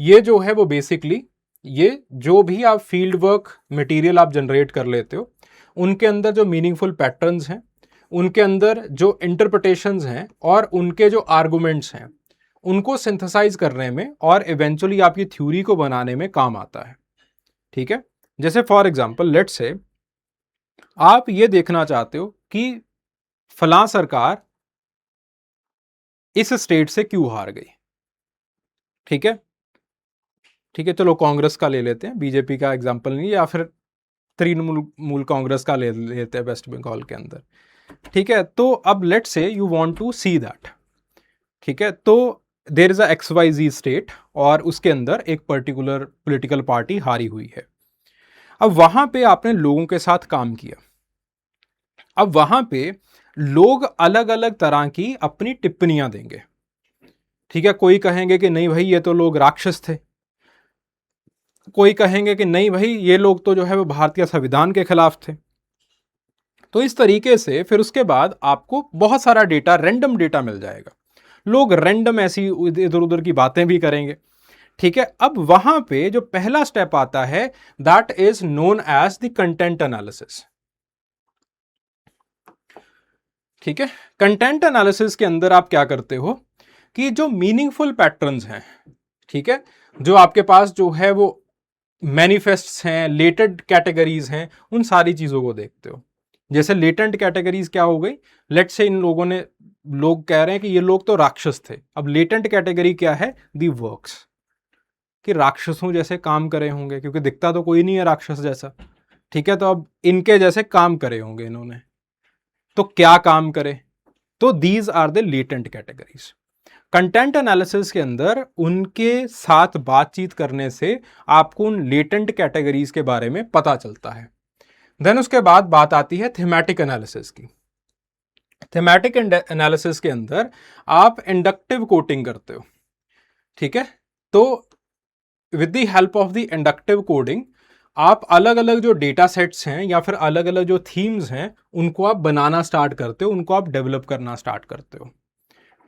ये जो है वो बेसिकली ये जो भी आप फील्ड वर्क मटेरियल आप जनरेट कर लेते हो, उनके अंदर जो मीनिंगफुल पैटर्न्स हैं, उनके अंदर जो इंटरप्रिटेशंस हैं और उनके जो आर्गुमेंट्स हैं, उनको सिंथेसाइज करने में और इवेंचुअली आपकी थ्योरी को बनाने में काम आता है। ठीक है, जैसे फॉर एग्जांपल लेट्स से आप ये देखना चाहते हो कि फलां सरकार इस स्टेट से क्यों हार गई। ठीक है, ठीक है, चलो कांग्रेस का ले लेते हैं, बीजेपी का एग्जांपल नहीं, या फिर तृणमूल कांग्रेस का ले लेते हैं वेस्ट बंगाल के अंदर। ठीक है, तो अब let's say you want to see that. ठीक है, तो there is a XYZ state और उसके अंदर एक पर्टिकुलर पॉलिटिकल पार्टी हारी हुई है। अब वहां पे आपने लोगों के साथ काम किया, अब वहां पे लोग अलग अलग तरह की अपनी टिप्पणियां देंगे। ठीक है, कोई कहेंगे कि नहीं भाई ये तो लोग राक्षस थे, कोई कहेंगे कि नहीं भाई ये लोग तो जो है वो भारतीय संविधान के खिलाफ थे। तो इस तरीके से फिर उसके बाद आपको बहुत सारा डेटा, रैंडम डेटा मिल जाएगा, लोग रैंडम ऐसी इधर उधर की बातें भी करेंगे। ठीक है, अब वहां पे जो पहला स्टेप आता है that is known as the content analysis. ठीक है, कंटेंट एनालिसिस के अंदर आप क्या करते हो कि जो मीनिंगफुल पैटर्न्स हैं, ठीक है, जो आपके पास जो है वो मैनिफेस्ट्स हैं, लेटेंट कैटेगरीज हैं, उन सारी चीजों को देखते हो। जैसे लेटेंट कैटेगरीज क्या हो गई, लेट्स से इन लोगों ने, लोग कह रहे हैं कि ये लोग तो राक्षस थे। अब लेटेंट कैटेगरी क्या है, दी वर्क्स, कि राक्षसों जैसे काम करे होंगे, क्योंकि दिखता तो कोई नहीं है राक्षस जैसा। ठीक है, तो अब इनके जैसे काम करे होंगे इन्होंने, तो क्या काम करे, तो these are the latent categories. Content analysis के अंदर उनके साथ बातचीत करने से आपको उन लेटेंट कैटेगरीज के बारे में पता चलता है। देन उसके बाद बात आती है थीमेटिक एनालिसिस की। थीमेटिक एनालिसिस के अंदर आप इंडक्टिव कोडिंग करते हो। ठीक है, तो with the help of the inductive coding आप अलग अलग जो डेटा सेट्स हैं या फिर अलग अलग जो थीम्स हैं उनको आप बनाना स्टार्ट करते हो, उनको आप डेवलप करना स्टार्ट करते हो।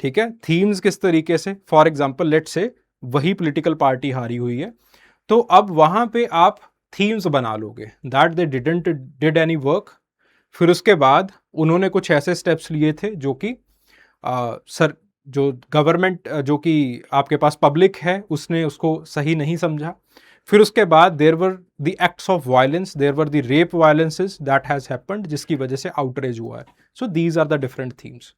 ठीक है, थीम्स किस तरीके से, फॉर एग्जांपल लेट्स से वही पॉलिटिकल पार्टी हारी हुई है, तो अब वहां पे आप थीम्स बना लोगे that they didn't did any work. फिर उसके बाद उन्होंने कुछ ऐसे स्टेप्स लिए थे जो कि सर जो गवर्नमेंट जो कि आपके पास पब्लिक है उसने उसको सही नहीं समझा। फिर उसके बाद there were the acts of violence, there were the rape violences that has happened, जिसकी वजह से आउटरेज हुआ है। So these are the different themes.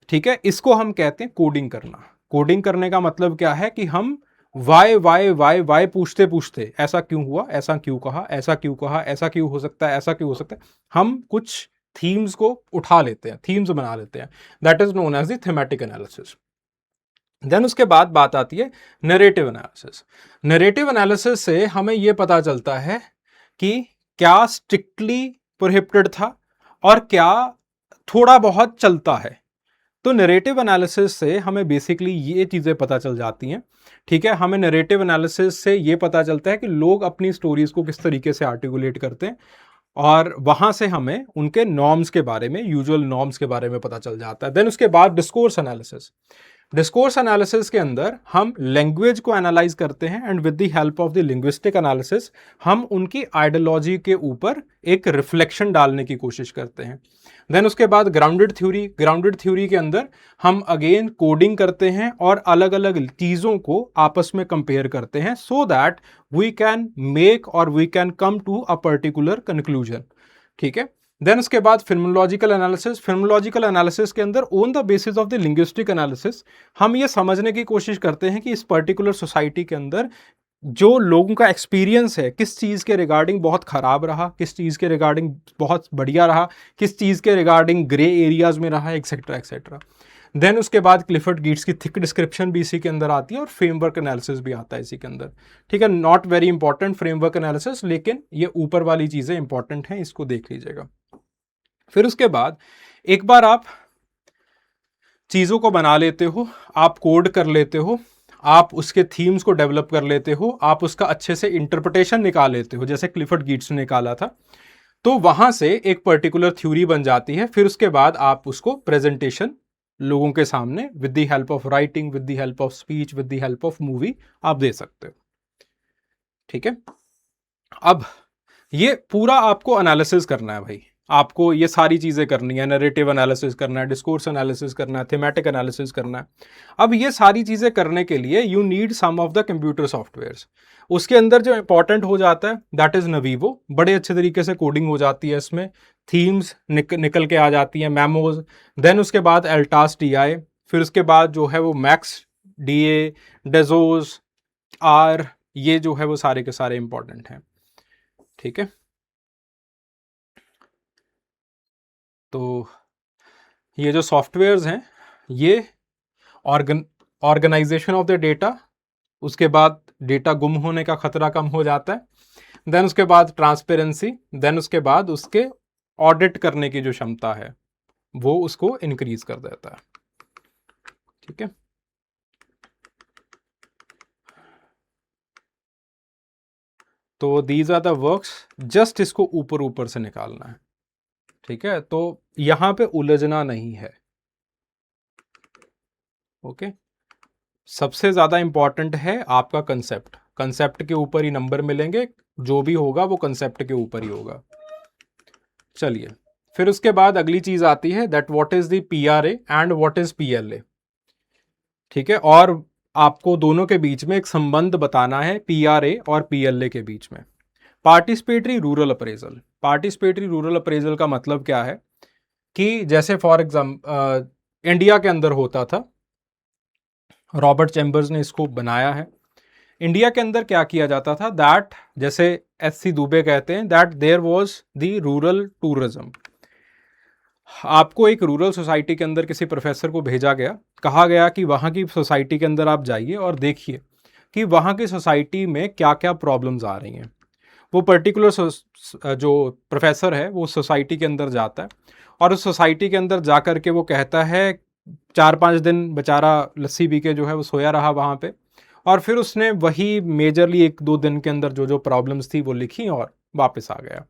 ठीक है, इसको हम कहते हैं कोडिंग करना। कोडिंग करने का मतलब क्या है कि हम वाई वाई वाई वाई पूछते पूछते ऐसा क्यों हुआ, ऐसा क्यों कहा, ऐसा क्यों कहा, ऐसा क्यों हो सकता है, ऐसा क्यों हो सकता है, हम कुछ थीम्स को उठा लेते हैं, थीम्स बना लेते हैं। That is known as the thematic analysis. Then उसके बाद बात आती है नरेटिव एनालिसिस। नरेटिव एनालिसिस से हमें यह पता चलता है कि क्या स्ट्रिक्टली प्रोहिबिटेड था और क्या थोड़ा बहुत चलता है। तो नरेटिव एनालिसिस से हमें बेसिकली ये चीज़ें पता चल जाती हैं, ठीक है। हमें नरेटिव एनालिसिस से ये पता चलता है कि लोग अपनी स्टोरीज को किस तरीके से आर्टिकुलेट करते हैं, और वहां से हमें उनके नॉर्म्स के बारे में, यूजुअल नॉर्म्स के बारे में पता चल जाता है। देन उसके बाद डिस्कोर्स एनालिसिस। डिस्कोर्स एनालिसिस के अंदर हम लैंग्वेज को एनालाइज करते हैं, and with the help of the linguistic analysis हम उनकी आइडियोलॉजी के ऊपर एक रिफ्लेक्शन डालने की कोशिश करते हैं। देन उसके बाद ग्राउंडेड थ्योरी। ग्राउंडेड थ्योरी के अंदर हम अगेन कोडिंग करते हैं और अलग अलग चीज़ों को आपस में कंपेयर करते हैं, so that we can make और we can come to a particular conclusion, ठीक है। देन उसके बाद फिल्मोलॉजिकल एनालिसिस। फिल्मोलॉजिकल एनालिसिस के अंदर on the basis of the linguistic analysis हम ये समझने की कोशिश करते हैं कि इस पर्टिकुलर सोसाइटी के अंदर जो लोगों का एक्सपीरियंस है, किस चीज़ के रिगार्डिंग बहुत ख़राब रहा, किस चीज़ के रिगार्डिंग बहुत बढ़िया रहा, किस चीज़ के रिगार्डिंग ग्रे एरियाज में रहा, एक्सेट्रा एक्सेट्रा। देन उसके बाद क्लिफर्ड गेट्स की थिक डिस्क्रिप्शन भी इसी के अंदर आती है, और फ्रेमवर्क एनालिसिस भी आता है इसी के अंदर, ठीक है। Not very important framework analysis, लेकिन ये ऊपर वाली चीज़ें इंपॉर्टेंट हैं, इसको देख लीजिएगा। फिर उसके बाद एक बार आप चीज़ों को बना लेते हो, आप कोड कर लेते हो, आप उसके थीम्स को डेवलप कर लेते हो, आप उसका अच्छे से इंटरप्रिटेशन निकाल लेते हो, जैसे क्लिफर्ड गेट्स ने निकाला था, तो वहां से एक पर्टिकुलर थ्योरी बन जाती है। फिर उसके बाद आप उसको प्रेजेंटेशन लोगों के सामने with the help of writing, with the help of speech, with the help of movie आप दे सकते हो, ठीक है। अब ये पूरा आपको एनालिसिस करना है भाई, आपको ये सारी चीज़ें करनी है, नरेटिव एनालिसिस करना है, डिस्कोर्स एनालिसिस करना है, थीमेटिक एनालिसिस करना है। अब ये सारी चीज़ें करने के लिए you need some of the computer softwares. उसके अंदर जो इंपॉर्टेंट हो जाता है दैट इज़ नवीवो। बड़े अच्छे तरीके से कोडिंग हो जाती है इसमें, थीम्स निकल के आ जाती हैं, मेमोज। देन उसके बाद एल्टास टीआई, फिर उसके बाद जो है वो मैक्स डीए, डेजोस, आर, ये जो है वो सारे के सारे इंपॉर्टेंट हैं, ठीक है। तो ये जो सॉफ्टवेयर्स हैं ये ऑर्गेनाइजेशन ऑफ द डेटा, उसके बाद डेटा गुम होने का खतरा कम हो जाता है, देन उसके बाद ट्रांसपेरेंसी, देन उसके बाद उसके ऑडिट करने की जो क्षमता है वो उसको इंक्रीज कर देता है, ठीक है। तो these are the works, just इसको ऊपर ऊपर से निकालना है, ठीक है। तो यहां पे उलझना नहीं है, ओके। सबसे ज्यादा इंपॉर्टेंट है आपका कंसेप्ट, कंसेप्ट के ऊपर ही नंबर मिलेंगे, जो भी होगा वो कंसेप्ट के ऊपर ही होगा। चलिए, फिर उसके बाद अगली चीज आती है that what is the PRA and what is PLA, ठीक है। और आपको दोनों के बीच में एक संबंध बताना है, पीआरए और पीएलए के बीच में। Participatory rural appraisal. Participatory rural appraisal का मतलब क्या है कि जैसे फॉर एग्जाम्पल इंडिया के अंदर होता था, रॉबर्ट चैम्बर्स ने इसको बनाया है। इंडिया के अंदर क्या किया जाता था दैट, जैसे एस.सी. दुबे कहते हैं that there was the rural tourism. आपको एक रूरल सोसाइटी के अंदर किसी प्रोफेसर को भेजा गया, कहा गया कि वहाँ की सोसाइटी के अंदर आप जाइए और देखिए कि वहाँ की सोसाइटी में क्या क्या प्रॉब्लम्स आ रही हैं। वो पर्टिकुलर जो प्रोफेसर है वो सोसाइटी के अंदर जाता है, और उस सोसाइटी के अंदर जा कर के वो कहता है, 4-5 दिन बेचारा लस्सी पी के जो है वो सोया रहा वहाँ पे, और फिर उसने वही मेजरली 1-2 दिन के अंदर जो जो प्रॉब्लम्स थी वो लिखी और वापस आ गया,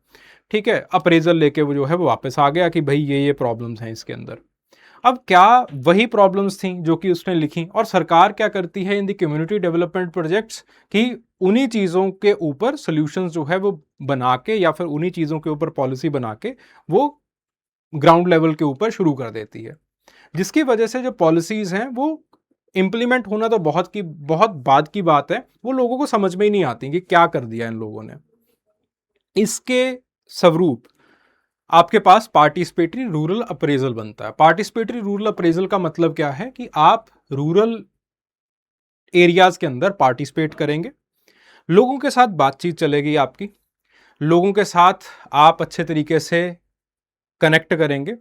ठीक है। अप्रेजल लेके वो जो है वो वापस आ गया कि भाई ये प्रॉब्लम्स हैं इसके अंदर। अब क्या वही प्रॉब्लम्स थी जो कि उसने लिखी, और सरकार क्या करती है in the community development projects कि उन्हीं चीज़ों के ऊपर सोल्यूशंस जो है वो बना के, या फिर उन्हीं चीज़ों के ऊपर पॉलिसी बना के वो ग्राउंड लेवल के ऊपर शुरू कर देती है, जिसकी वजह से जो पॉलिसीज हैं वो इंप्लीमेंट होना तो बहुत बाद की बात है, वो लोगों को समझ में ही नहीं आती कि क्या कर दिया इन लोगों ने। इसके स्वरूप आपके पास पार्टिसिपेटरी रूरल अप्रेजल बनता है। पार्टिसिपेटरी रूरल अप्रेजल का मतलब क्या है कि आप रूरल एरियाज के अंदर पार्टिसिपेट करेंगे, लोगों के साथ बातचीत चलेगी आपकी, लोगों के साथ आप अच्छे तरीके से कनेक्ट करेंगे,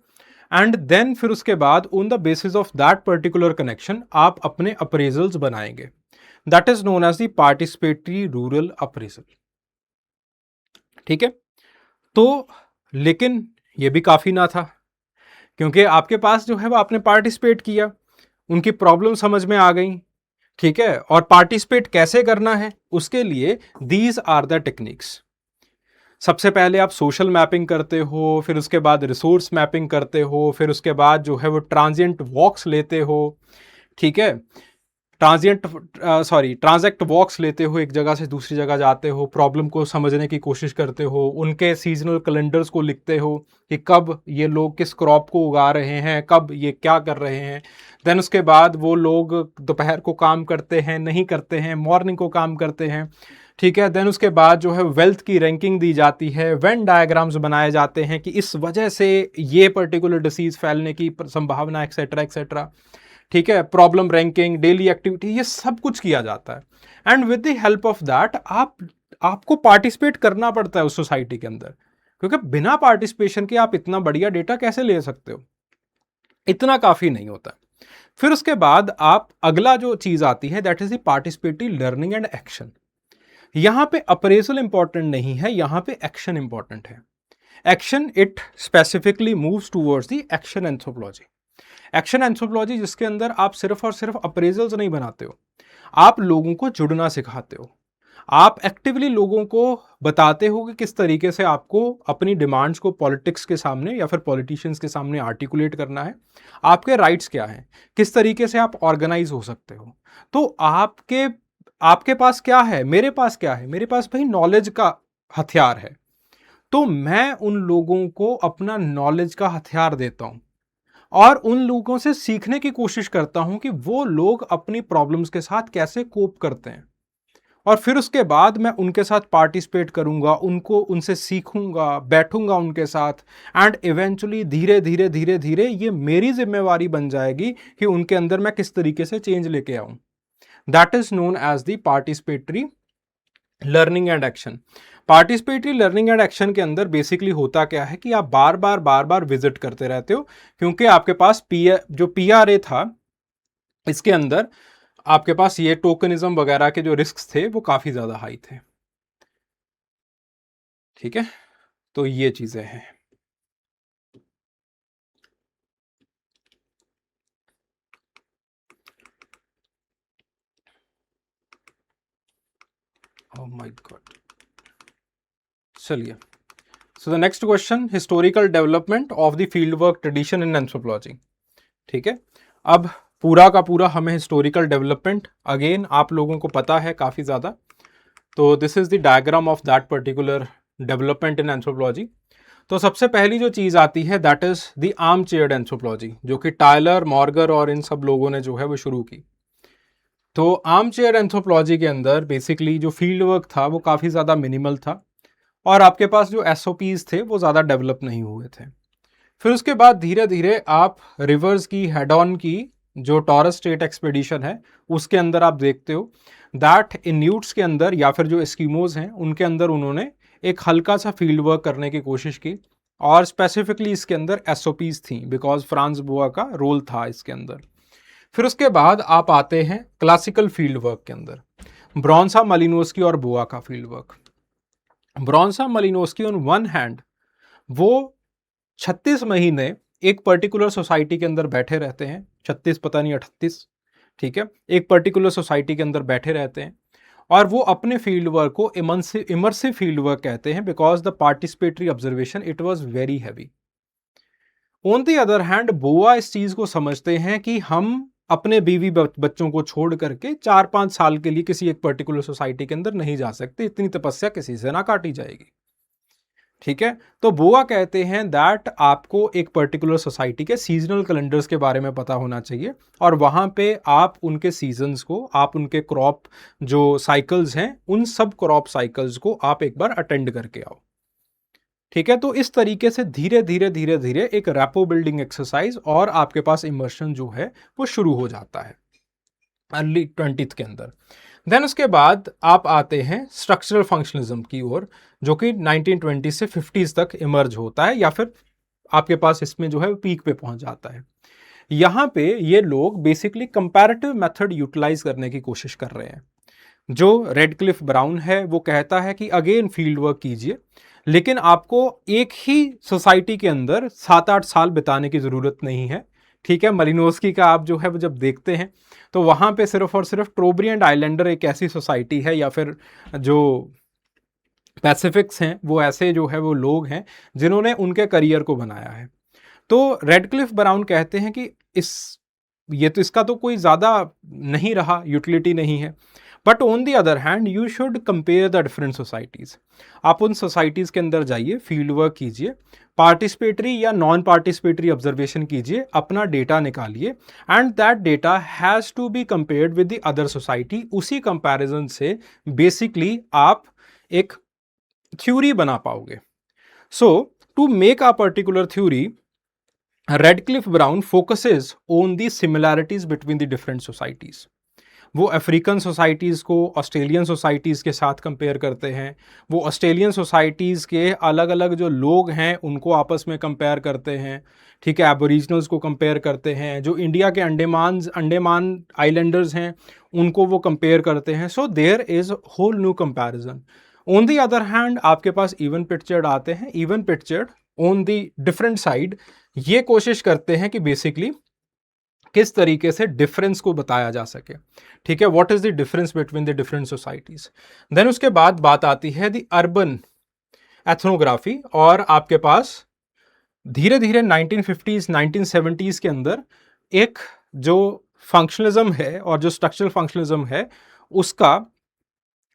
एंड देन फिर उसके बाद on the basis of that particular connection आप अपने अप्रेजल्स बनाएंगे। That is known as the participatory rural appraisal, ठीक है। तो लेकिन ये भी काफी ना था, क्योंकि आपके पास जो है वो आपने पार्टिसिपेट किया, उनकी प्रॉब्लम समझ में आ गई, ठीक है। और पार्टिसिपेट कैसे करना है उसके लिए दीज आर द टेक्निक्स। सबसे पहले आप सोशल मैपिंग करते हो, फिर उसके बाद रिसोर्स मैपिंग करते हो, फिर उसके बाद जो है वो ट्रांजिएंट वॉक्स लेते हो, ठीक है। ट्रांजेक्ट वॉक्स लेते हो, एक जगह से दूसरी जगह जाते हो, प्रॉब्लम को समझने की कोशिश करते हो, उनके सीजनल कैलेंडर्स को लिखते हो कि कब ये लोग किस क्रॉप को उगा रहे हैं, कब ये क्या कर रहे हैं। देन उसके बाद वो लोग दोपहर को काम करते हैं, नहीं करते हैं, मॉर्निंग को काम करते हैं, ठीक है। देन उसके बाद जो है वेल्थ की रैंकिंग दी जाती है, वेन डायग्राम्स बनाए जाते हैं कि इस वजह से ये पर्टिकुलर डिसीज फैलने की संभावना एक्सेट्रा एक्सेट्रा, ठीक है। प्रॉब्लम रैंकिंग, डेली एक्टिविटी, ये सब कुछ किया जाता है। And with the help of that आपको पार्टिसिपेट करना पड़ता है उस सोसाइटी के अंदर, क्योंकि बिना पार्टिसिपेशन के आप इतना बढ़िया डेटा कैसे ले सकते हो, इतना काफी नहीं होता। फिर उसके बाद आप अगला जो चीज आती है that is the participatory learning and action. यहां पे अप्रेजल इंपॉर्टेंट नहीं है, यहां पे एक्शन इंपॉर्टेंट है। Action it specifically moves towards the action anthropology. Action anthropology जिसके अंदर आप सिर्फ और सिर्फ अप्रेजल्स नहीं बनाते हो, आप लोगों को जुड़ना सिखाते हो, आप एक्टिवली लोगों को बताते हो कि किस तरीके से आपको अपनी डिमांड्स को पॉलिटिक्स के सामने या फिर पॉलिटिशियंस के सामने आर्टिकुलेट करना है, आपके राइट्स क्या हैं, किस तरीके से आप ऑर्गेनाइज हो सकते हो। तो आपके आपके पास क्या है, मेरे पास क्या है, मेरे पास भाई नॉलेज का हथियार है। तो मैं उन लोगों को अपना नॉलेज का हथियार देता हूं और उन लोगों से सीखने की कोशिश करता हूं कि वो लोग अपनी प्रॉब्लम्स के साथ कैसे कोप करते हैं। और फिर उसके बाद मैं उनके साथ पार्टिसिपेट करूंगा, उनको उनसे सीखूंगा, बैठूंगा उनके साथ, एंड इवेंचुअली धीरे धीरे धीरे धीरे ये मेरी जिम्मेवारी बन जाएगी कि उनके अंदर मैं किस तरीके से चेंज लेके आऊं। That is known as the participatory learning and action. Participatory learning and action के अंदर बेसिकली होता क्या है कि आप बार बार विजिट करते रहते हो, क्योंकि आपके पास जो पीआरए था इसके अंदर आपके पास ये टोकनिज्म वगैरह के जो रिस्क थे वो काफी ज्यादा हाई थे, ठीक है। तो ये चीजें हैं। ओह माय गॉड, चलिए। So the next question, historical development of the field work tradition in anthropology, ठीक है। अब पूरा का पूरा हमें हिस्टोरिकल डेवलपमेंट अगेन आप लोगों को पता है काफी ज्यादा, तो this is the diagram of that particular development in anthropology. तो सबसे पहली जो चीज आती है that is the arm chaired anthropology, जो कि टायलर, मॉर्गर और इन सब लोगों ने जो है वो शुरू की। तो आर्म चेयर एंथ्रोपोलॉजी के अंदर बेसिकली जो फील्ड वर्क था वो काफी ज्यादा मिनिमल था और आपके पास जो एसओपीज थे वो ज्यादा डेवलप नहीं हुए थे। फिर उसके बाद धीरे धीरे आप रिवर्स की, हेड ऑन की जो टॉरस स्ट्रेट एक्सपेडिशन है उसके अंदर आप देखते हो दैट इन्यूट्स के अंदर या फिर जो एस्किमोज हैं उनके अंदर उन्होंने एक हल्का सा फील्ड वर्क करने की कोशिश की और स्पेसिफिकली इसके अंदर एसओपीज थी बिकॉज फ्रांस बोआ का रोल था इसके अंदर। फिर उसके बाद आप आते हैं क्लासिकल फील्ड वर्क के अंदर, ब्रॉन्सा, मलिनोस्की और बोआ का field work. Bronislaw, Malinowski on one hand वो 36 महीने एक पर्टिकुलर सोसाइटी के अंदर बैठे रहते हैं, 36 पता नहीं 38, ठीक है, एक पर्टिकुलर सोसाइटी के अंदर बैठे रहते हैं और वो अपने फील्ड वर्क को इमर्सिव फील्ड वर्क कहते हैं because the participatory observation it was very heavy. On the other hand Boas इस चीज को समझते हैं कि हम अपने बीवी बच्चों को छोड़ करके 4-5 साल के लिए किसी एक पर्टिकुलर सोसाइटी के अंदर नहीं जा सकते, इतनी तपस्या किसी से ना काटी जाएगी, ठीक है। तो बोआ कहते हैं दैट आपको एक पर्टिकुलर सोसाइटी के सीजनल कैलेंडर्स के बारे में पता होना चाहिए और वहां पे आप उनके सीजन्स को, आप उनके क्रॉप जो साइकिल्स हैं उन सब क्रॉप साइकिल्स को आप एक बार अटेंड करके आओ, ठीक है। तो इस तरीके से धीरे धीरे धीरे धीरे एक रैपो बिल्डिंग एक्सरसाइज और आपके पास इमर्शन जो है वो शुरू हो जाता है अर्ली 20th के अंदर। देन उसके बाद आप आते हैं स्ट्रक्चरल फंक्शनलिज्म की ओर, जो कि 1920 से 50s तक इमर्ज होता है या फिर आपके पास इसमें जो है पीक पे पहुंच जाता है। यहाँ पे ये लोग बेसिकली कंपैरेटिव मेथड यूटिलाइज करने की कोशिश कर रहे हैं। जो रेडक्लिफ ब्राउन है वो कहता है कि अगेन फील्ड वर्क कीजिए, लेकिन आपको एक ही सोसाइटी के अंदर 7-8 साल बिताने की ज़रूरत नहीं है। ठीक है, मलिनोव्स्की का आप जो है वो जब देखते हैं तो वहाँ पे सिर्फ और सिर्फ ट्रोब्रिएंट आइलैंडर एक ऐसी सोसाइटी है, या फिर जो पैसिफिक्स हैं वो ऐसे जो है वो लोग हैं जिन्होंने उनके करियर को बनाया है। तो रेडक्लिफ ब्राउन कहते हैं कि ये तो इसका तो कोई ज़्यादा नहीं रहा, यूटिलिटी नहीं है, but on the other hand you should compare the different societies. आप उन सोसाइटीज़ के अंदर जाइए, फील्ड वर्क कीजिए, पार्टिसिपेटरी या नॉन पार्टिसिपेटरी ऑब्जर्वेशन कीजिए, अपना डेटा निकालिए, and that data has to be compared with the other society. उसी कंपैरिजन से बेसिकली आप एक थ्योरी बना पाओगे। So to make a particular theory, Radcliffe Brown focuses on the similarities between the different societies. वो African societies को Australian societies के साथ कंपेयर करते हैं, वो ऑस्ट्रेलियन सोसाइटीज़ के अलग अलग जो लोग हैं उनको आपस में कंपेयर करते हैं, ठीक है, एबोरिजिनल्स को कंपेयर करते हैं, जो इंडिया के अंडमान आइलैंडर्स हैं उनको वो कंपेयर करते हैं। So there is whole new comparison. On the other hand आपके पास इवन पिक्चर्ड आते हैं। Even pictured on the different side ये कोशिश करते हैं कि बेसिकली किस तरीके से डिफरेंस को बताया जा सके। ठीक है, what is the difference between the different societies. Then उसके बाद बात आती है द अर्बन एथनोग्राफी, और आपके पास धीरे धीरे 1950s 1970s के अंदर एक जो फंक्शनलिज्म है और जो स्ट्रक्चरल फंक्शनलिज्म है उसका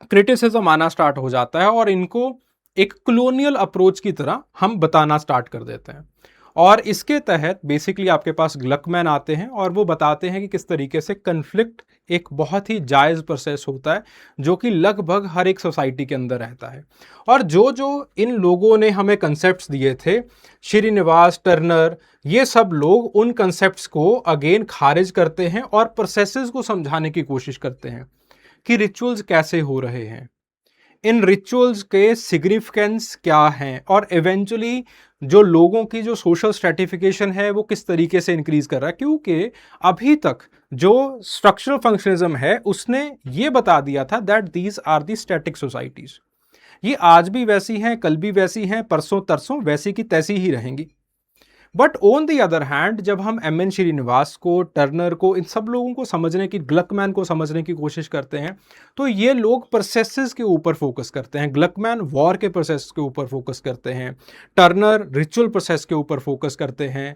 क्रिटिसिज्म आना स्टार्ट हो जाता है, और इनको एक कॉलोनियल अप्रोच की तरह हम बताना स्टार्ट कर देते हैं। और इसके तहत बेसिकली आपके पास ग्लकमैन आते हैं और वो बताते हैं कि किस तरीके से कन्फ्लिक्ट एक बहुत ही जायज़ प्रोसेस होता है जो कि लगभग हर एक सोसाइटी के अंदर रहता है। और जो जो इन लोगों ने हमें कंसेप्ट्स दिए थे, श्रीनिवास, टर्नर, ये सब लोग उन कंसेप्ट्स को अगेन खारिज करते हैं और प्रोसेसेस को समझाने की कोशिश करते हैं कि रिचुअल्स कैसे हो रहे हैं, इन रिचुअल्स के सिग्निफिकेंस क्या हैं, और इवेंचुअली जो लोगों की जो सोशल स्ट्रेटिफिकेशन है वो किस तरीके से इंक्रीज कर रहा है। क्योंकि अभी तक जो स्ट्रक्चरल फंक्शनिज्म है उसने ये बता दिया था that these are the static societies, ये आज भी वैसी हैं, कल भी वैसी हैं, परसों तरसों वैसी की तैसी ही रहेंगी। But on the other hand जब हम एम.एन. श्रीनिवास को, टर्नर को, इन सब लोगों को समझने की, ग्लकमैन को समझने की कोशिश करते हैं तो ये लोग प्रोसेसेस के ऊपर फोकस करते हैं। ग्लकमैन वॉर के प्रोसेस के ऊपर फोकस करते हैं, टर्नर रिचुअल प्रोसेस के ऊपर फोकस करते हैं,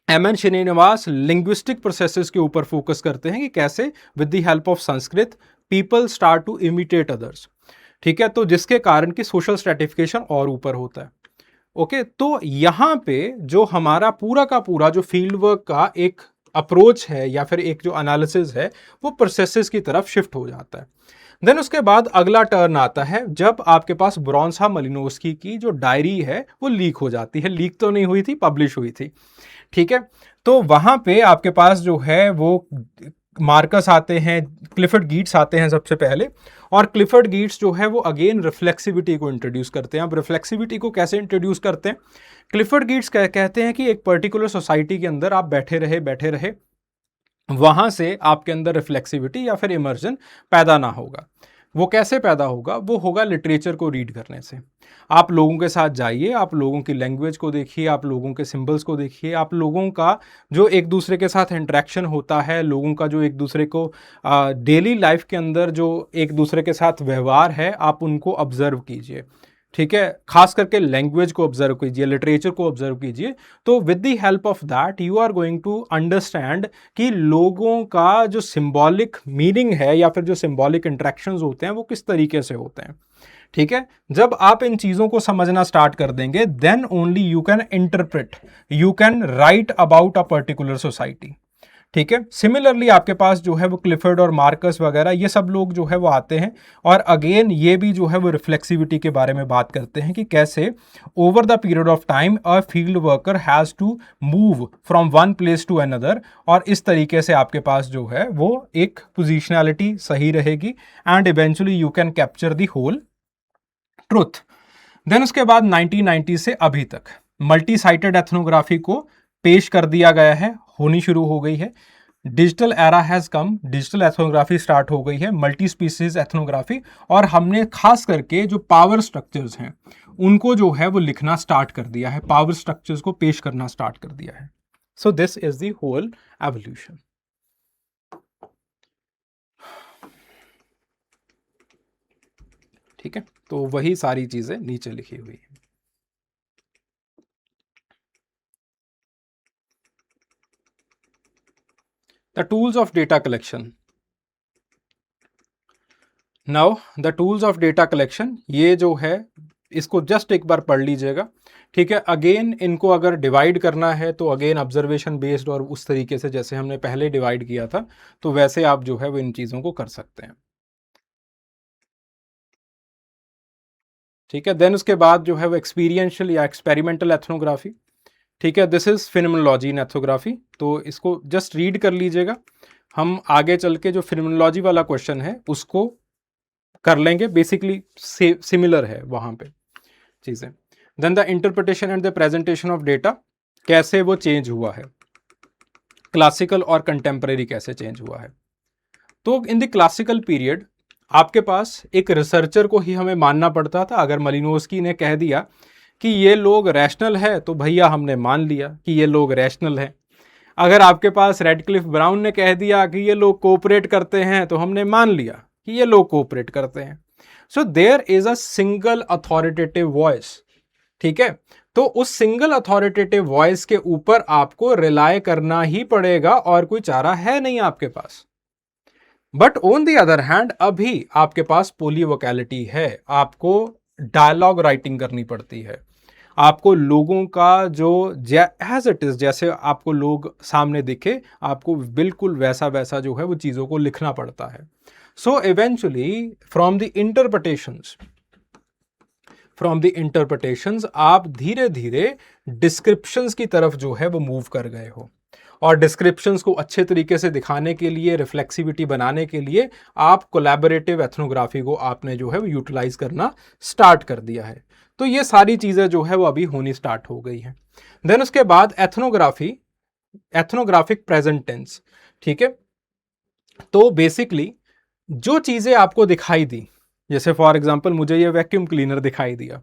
एम.एन. श्रीनिवास लिंग्विस्टिक प्रोसेसेस के ऊपर फोकस करते हैं कि कैसे with the help of Sanskrit people start to imitate others. ठीक है, तो जिसके कारण कि सोशल स्ट्रेटिफिकेशन और ऊपर होता है। ओके, तो यहाँ पे जो हमारा पूरा का पूरा जो फील्ड वर्क का एक अप्रोच है या फिर एक जो एनालिसिस है वो प्रोसेसेस की तरफ शिफ्ट हो जाता है। देन उसके बाद अगला टर्न आता है जब आपके पास ब्रॉन्सा मलिनोव्स्की की जो डायरी है वो लीक हो जाती है। लीक तो नहीं हुई थी, पब्लिश हुई थी। ठीक है, तो वहां पे आपके पास जो है वो मार्कस आते हैं, क्लिफर्ड गीट्स आते हैं सबसे पहले, और क्लिफर्ड गीट्स जो है वो अगेन रिफ्लेक्सिविटी को इंट्रोड्यूस करते हैं। अब रिफ्लेक्सिविटी को कैसे इंट्रोड्यूस करते हैं? क्लिफर्ड गीट्स कहते हैं कि एक पर्टिकुलर सोसाइटी के अंदर आप बैठे रहे वहां से आपके अंदर रिफ्लेक्सिविटी या फिर इमर्जन पैदा ना होगा। वो कैसे पैदा होगा? वो होगा लिटरेचर को रीड करने से। आप लोगों के साथ जाइए, आप लोगों की लैंग्वेज को देखिए, आप लोगों के सिंबल्स को देखिए, आप लोगों का जो एक दूसरे के साथ इंटरेक्शन होता है, लोगों का जो एक दूसरे को डेली लाइफ के अंदर जो एक दूसरे के साथ व्यवहार है, आप उनको ऑब्जर्व कीजिए। ठीक है, खास करके लैंग्वेज को ऑब्जर्व कीजिए, लिटरेचर को ऑब्जर्व कीजिए। तो with the help of that you are going to understand कि लोगों का जो सिंबॉलिक मीनिंग है या फिर जो सिंबॉलिक इंटरेक्शंस होते हैं वो किस तरीके से होते हैं। ठीक है, जब आप इन चीजों को समझना स्टार्ट कर देंगे then only you can interpret, you can write about a particular society. ठीक है, सिमिलरली आपके पास जो है वो क्लिफर्ड और मार्कस वगैरह ये सब लोग जो है वो आते हैं और अगेन ये भी जो है वो रिफ्लेक्सिविटी के बारे में बात करते हैं कि कैसे over the period of time a field worker has to move from one place to another, और इस तरीके से आपके पास जो है वो एक पोजिशनैलिटी सही रहेगी and eventually you can capture the whole truth. Then उसके बाद 1990 से अभी तक मल्टी साइटेड एथनोग्राफी को पेश कर दिया गया है, होनी शुरू हो गई है। Digital era has come, digital ethnography start हो गई है, मल्टी स्पीसीज एथनोग्राफी, और हमने खास करके जो पावर स्ट्रक्चर्स हैं उनको जो है वो लिखना स्टार्ट कर दिया है, पावर स्ट्रक्चर्स को पेश करना स्टार्ट कर दिया है. So this is the whole evolution. ठीक है, तो वही सारी चीजें नीचे लिखी हुई है. The tools of data collection. Now the tools of data collection, ये जो है इसको जस्ट एक बार पढ़ लीजिएगा. ठीक है, अगेन इनको अगर डिवाइड करना है तो अगेन ऑब्जर्वेशन बेस्ड और उस तरीके से जैसे हमने पहले डिवाइड किया था तो वैसे आप जो है वो इन चीज़ों को कर सकते हैं. ठीक है, देन उसके बाद जो है वो एक्सपीरियंशियल या एक्सपेरिमेंटल एथनोग्राफी. ठीक है, this is phenomenology in ethnography, तो इसको जस्ट रीड कर लीजिएगा. हम आगे चल के जो फिनोमेनोलॉजी वाला क्वेश्चन है उसको कर लेंगे, बेसिकली सिमिलर है वहां पे चीजें. Then the interpretation and the presentation of data, कैसे वो चेंज हुआ है, क्लासिकल और कंटेम्परेरी कैसे चेंज हुआ है. तो इन द क्लासिकल पीरियड आपके पास एक रिसर्चर को ही हमें मानना पड़ता था. अगर मलिनोव्स्की ने कह दिया कि ये लोग रैशनल है तो भैया हमने मान लिया कि ये लोग रैशनल है. अगर आपके पास रेडक्लिफ ब्राउन ने कह दिया कि ये लोग कोऑपरेट करते हैं तो हमने मान लिया कि ये लोग कोऑपरेट करते हैं. So there is a single authoritative voice. ठीक है, तो उस सिंगल अथॉरिटेटिव वॉइस के ऊपर आपको रिलाय करना ही पड़ेगा और कोई चारा है नहीं आपके पास. But on the other hand अभी आपके पास पोलीवोकैलिटी है, आपको डायलॉग राइटिंग करनी पड़ती है, आपको लोगों का जो एज इट इज जैसे आपको लोग सामने दिखे आपको बिल्कुल वैसा वैसा जो है वो चीज़ों को लिखना पड़ता है. So eventually from the interpretations आप धीरे धीरे डिस्क्रिप्शंस की तरफ जो है वो मूव कर गए हो, और डिस्क्रिप्शंस को अच्छे तरीके से दिखाने के लिए, रिफ्लेक्सिविटी बनाने के लिए आप कोलैबोरेटिव एथनोग्राफी को आपने जो है वो यूटिलाइज करना स्टार्ट कर दिया है. तो ये सारी चीज़ें जो है वो अभी होनी स्टार्ट हो गई हैं. देन उसके बाद एथनोग्राफिक प्रेजेंट टेंस. ठीक है, तो बेसिकली जो चीज़ें आपको दिखाई दी, जैसे फॉर एग्जांपल मुझे ये वैक्यूम क्लीनर दिखाई दिया,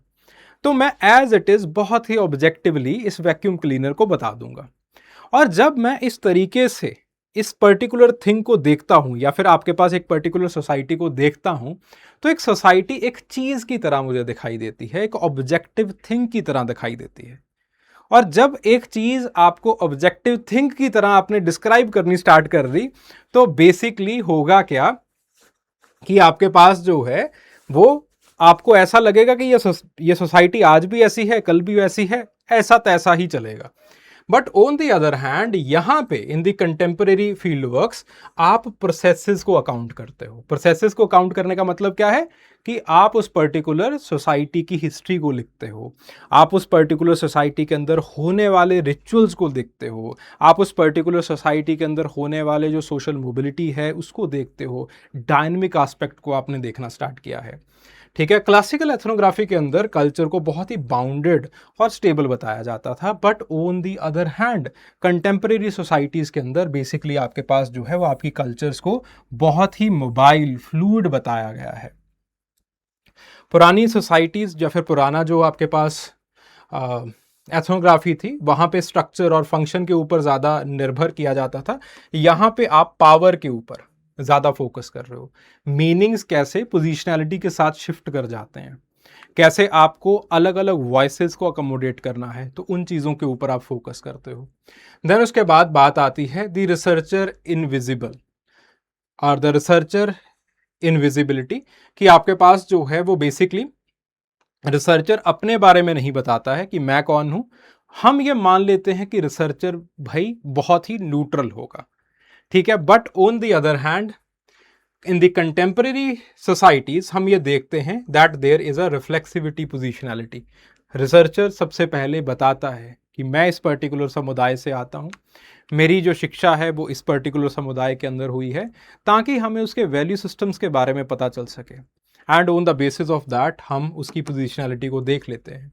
तो मैं एज इट इज़ बहुत ही ऑब्जेक्टिवली इस वैक्यूम क्लीनर को बता दूंगा. और जब मैं इस तरीके से इस पर्टिकुलर थिंग को देखता हूं या फिर आपके पास एक पर्टिकुलर सोसाइटी को देखता हूं तो एक सोसाइटी एक चीज की तरह मुझे दिखाई देती है, एक ऑब्जेक्टिव थिंग की तरह दिखाई देती है. और जब एक चीज आपको ऑब्जेक्टिव थिंग की तरह आपने डिस्क्राइब करनी स्टार्ट कर दी तो बेसिकली होगा क्या कि आपके पास जो है वो आपको ऐसा लगेगा कि ये सोसाइटी आज भी ऐसी है, कल भी वैसी है, ऐसा तैसा ही चलेगा. But on the other hand यहां पे इन द कंटेम्परेरी फील्ड वर्क्स आप प्रोसेसेस को अकाउंट करते हो. प्रोसेसेस को अकाउंट करने का मतलब क्या है कि आप उस पर्टिकुलर सोसाइटी की हिस्ट्री को लिखते हो, आप उस पर्टिकुलर सोसाइटी के अंदर होने वाले रिचुअल्स को देखते हो, आप उस पर्टिकुलर सोसाइटी के अंदर होने वाले जो सोशल मोबिलिटी है उसको देखते हो, डायनेमिक एस्पेक्ट को आपने देखना स्टार्ट किया है. ठीक है, क्लासिकल एथनोग्राफी के अंदर कल्चर को बहुत ही बाउंडेड और स्टेबल बताया जाता था. But on the other hand contemporary societies के अंदर बेसिकली आपके पास जो है वो आपकी कल्चर्स को बहुत ही मोबाइल फ्लूइड बताया गया है. पुरानी सोसाइटीज़ या फिर पुराना जो आपके पास एथनोग्राफी थी वहाँ पे स्ट्रक्चर और फंक्शन के ऊपर ज़्यादा निर्भर किया जाता था. यहाँ पे आप पावर के ऊपर ज़्यादा फोकस कर रहे हो. मीनिंग्स कैसे पोजिशनैलिटी के साथ शिफ्ट कर जाते हैं, कैसे आपको अलग अलग वॉइसेस को अकोमोडेट करना है, तो उन चीज़ों के ऊपर आप फोकस करते हो. देन उसके बाद बात आती है द रिसर्चर इनविजिबल और द रिसर्चर इनविजिबिलिटी, कि आपके पास जो है वो बेसिकली रिसर्चर अपने बारे में नहीं बताता है कि मैं कौन हूं. हम ये मान लेते हैं कि रिसर्चर भाई बहुत ही न्यूट्रल होगा. ठीक है, but on the other hand in the contemporary societies हम ये देखते हैं that there is a reflexivity positionality. Researcher सबसे पहले बताता है कि मैं इस पर्टिकुलर समुदाय से आता हूँ, मेरी जो शिक्षा है वो इस पर्टिकुलर समुदाय के अंदर हुई है, ताकि हमें उसके वैल्यू सिस्टम्स के बारे में पता चल सके. And on the basis of that हम उसकी पोजिशनैलिटी को देख लेते हैं.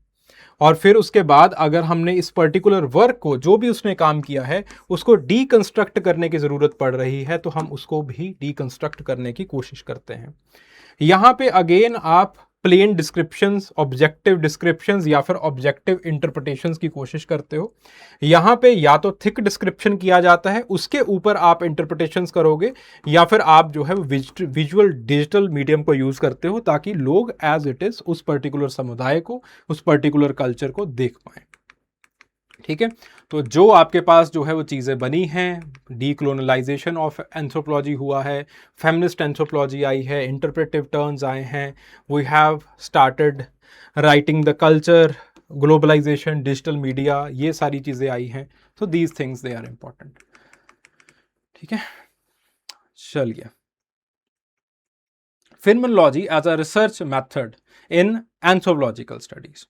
और फिर उसके बाद अगर हमने इस पर्टिकुलर वर्क को, जो भी उसने काम किया है, उसको डीकंस्ट्रक्ट करने की ज़रूरत पड़ रही है, तो हम उसको भी डीकंस्ट्रक्ट करने की कोशिश करते हैं। यहाँ पे अगेन आप प्लेन डिस्क्रिप्शंस, ऑब्जेक्टिव डिस्क्रिप्शंस या फिर ऑब्जेक्टिव इंटरप्रिटेशंस की कोशिश करते हो। यहाँ पे या तो थिक डिस्क्रिप्शन किया जाता है, उसके ऊपर आप इंटरप्रिटेशंस करोगे, या फिर आप जो है विजुअल डिजिटल मीडियम को यूज़ करते हो ताकि लोग एज इट इज़ उस पर्टिकुलर समुदाय को, उस पर्टिकुलर कल्चर को देख पाएँ। ठीक है, तो जो आपके पास जो है वो चीज़ें बनी हैं, डीकोलोनलाइजेशन ऑफ एंथ्रोपोलॉजी हुआ है, फेमिनिस्ट एंथ्रोपोलॉजी आई है, इंटरप्रेटिव टर्म्स आए हैं, we have started writing the culture, globalisation, digital media, ये सारी चीज़ें आई हैं। So these things they are important. ठीक है, चलिए, phenomenology as a research method in anthropological studies.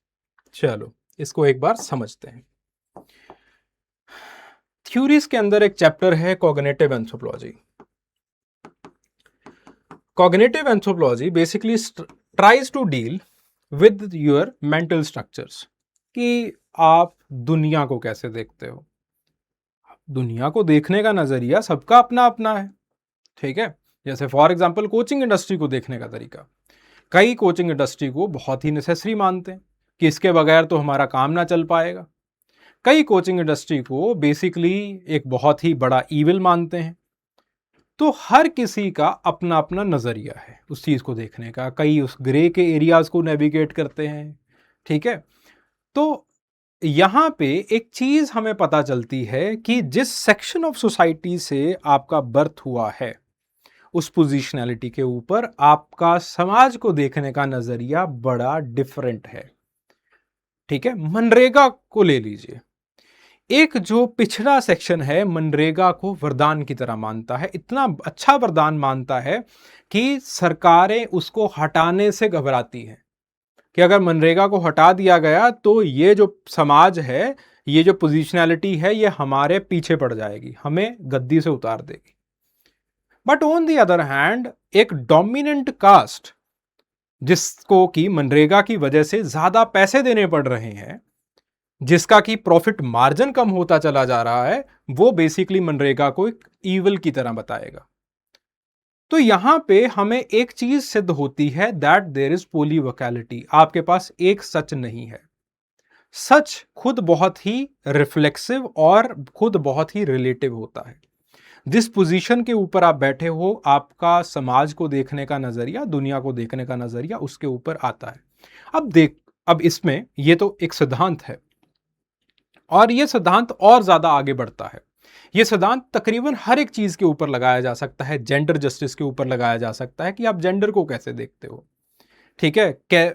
चलो इसको एक बार समझते हैं। थ्योरीज के अंदर एक चैप्टर है cognitive anthropology. Cognitive anthropology basically tries to deal with your mental structures, कि आप दुनिया को कैसे देखते हो। दुनिया को देखने का नजरिया सबका अपना अपना है। ठीक है, जैसे फॉर एग्जांपल कोचिंग इंडस्ट्री को देखने का तरीका, कई कोचिंग इंडस्ट्री को बहुत ही नेसेसरी मानते हैं कि इसके बगैर तो हमारा काम ना चल पाएगा। कई कोचिंग इंडस्ट्री को बेसिकली एक बहुत ही बड़ा ईविल मानते हैं। तो हर किसी का अपना अपना नजरिया है उस चीज को देखने का। कई उस ग्रे के एरियाज को नेविगेट करते हैं। ठीक है, तो यहां पे एक चीज हमें पता चलती है कि जिस सेक्शन ऑफ सोसाइटी से आपका बर्थ हुआ है, उस पोजिशनैलिटी के ऊपर आपका समाज को देखने का नजरिया बड़ा डिफरेंट है। ठीक है, मनरेगा को ले लीजिए। एक जो पिछड़ा सेक्शन है मनरेगा को वरदान की तरह मानता है, इतना अच्छा वरदान मानता है कि सरकारें उसको हटाने से घबराती हैं कि अगर मनरेगा को हटा दिया गया तो ये जो समाज है, ये जो पोजीशनैलिटी है, ये हमारे पीछे पड़ जाएगी, हमें गद्दी से उतार देगी। But on the other hand एक डोमिनेंट कास्ट जिसको कि मनरेगा की वजह से ज्यादा पैसे देने पड़ रहे हैं, जिसका कि प्रॉफिट मार्जिन कम होता चला जा रहा है, वो बेसिकली मनरेगा को एक ईविल की तरह बताएगा। तो यहां पे हमें एक चीज सिद्ध होती है दैट देयर इज पोलीवोकैलिटी। आपके पास एक सच नहीं है। सच खुद बहुत ही रिफ्लेक्सिव और खुद बहुत ही रिलेटिव होता है। जिस पोजीशन के ऊपर आप बैठे हो, आपका समाज को देखने का नजरिया, दुनिया को देखने का नजरिया उसके ऊपर आता है। अब इसमें ये तो एक सिद्धांत है, और यह सिद्धांत और ज्यादा आगे बढ़ता है। यह सिद्धांत तकरीबन हर एक चीज के ऊपर लगाया जा सकता है। जेंडर जस्टिस के ऊपर लगाया जा सकता है कि आप जेंडर को कैसे देखते हो। ठीक है,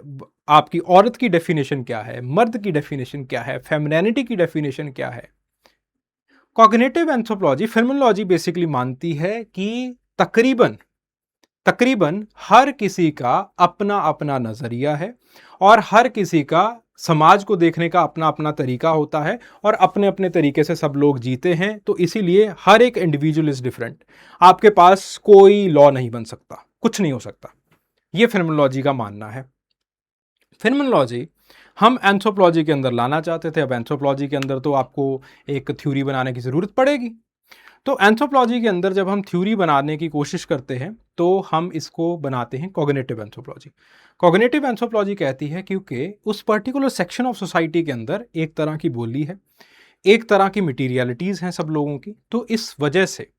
आपकी औरत की डेफिनेशन क्या है, मर्द की डेफिनेशन क्या है, फेमिनिटी की डेफिनेशन क्या है। कॉग्निटिव एंथ्रोपोलॉजी, फिनोमेनोलॉजी बेसिकली मानती है कि तकरीबन हर किसी का अपना अपना नजरिया है, और हर किसी का समाज को देखने का अपना अपना तरीका होता है, और अपने अपने तरीके से सब लोग जीते हैं। तो इसीलिए हर एक इंडिविजुअल इज डिफरेंट। आपके पास कोई लॉ नहीं बन सकता, कुछ नहीं हो सकता। यह फिनोमेनोलॉजी का मानना है। फिनोमेनोलॉजी हम एंथ्रोपोलॉजी के अंदर लाना चाहते थे। अब एंथ्रोपोलॉजी के अंदर तो आपको एक थ्योरी बनाने की जरूरत पड़ेगी। तो एंथ्रोपोलॉजी के अंदर जब हम थ्योरी बनाने की कोशिश करते हैं तो हम इसको बनाते हैं कॉग्निटिव एंथ्रोपोलॉजी। कॉग्निटिव एंथ्रोपोलॉजी कहती है क्योंकि उस पर्टिकुलर सेक्शन ऑफ सोसाइटी के अंदर एक तरह की बोली है, एक तरह की मटीरियलिटीज़ हैं सब लोगों की, तो इस वजह से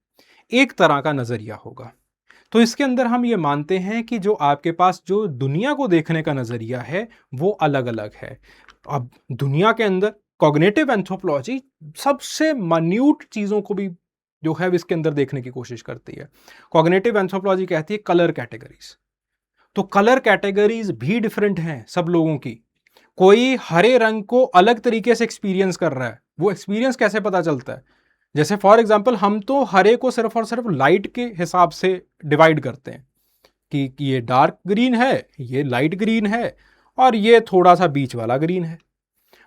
एक तरह का नज़रिया होगा। तो इसके अंदर हम ये मानते हैं कि जो आपके पास जो दुनिया को देखने का नज़रिया है वो अलग अलग है। अब दुनिया के अंदर कॉग्निटिव एंथ्रोपोलॉजी सबसे मान्यूट चीज़ों को भी जो है इसके अंदर देखने की कोशिश करती है। कॉग्निटिव एंथ्रोपोलॉजी कहती है कलर कैटेगरीज। तो कलर कैटेगरीज भी डिफरेंट हैं सब लोगों की। कोई हरे रंग को अलग तरीके से एक्सपीरियंस कर रहा है, वो एक्सपीरियंस कैसे पता चलता है? जैसे फॉर एग्जांपल हम तो हरे को सिर्फ और सिर्फ लाइट के हिसाब से डिवाइड करते हैं कि ये डार्क ग्रीन है, ये लाइट ग्रीन है, और ये थोड़ा सा बीच वाला ग्रीन है।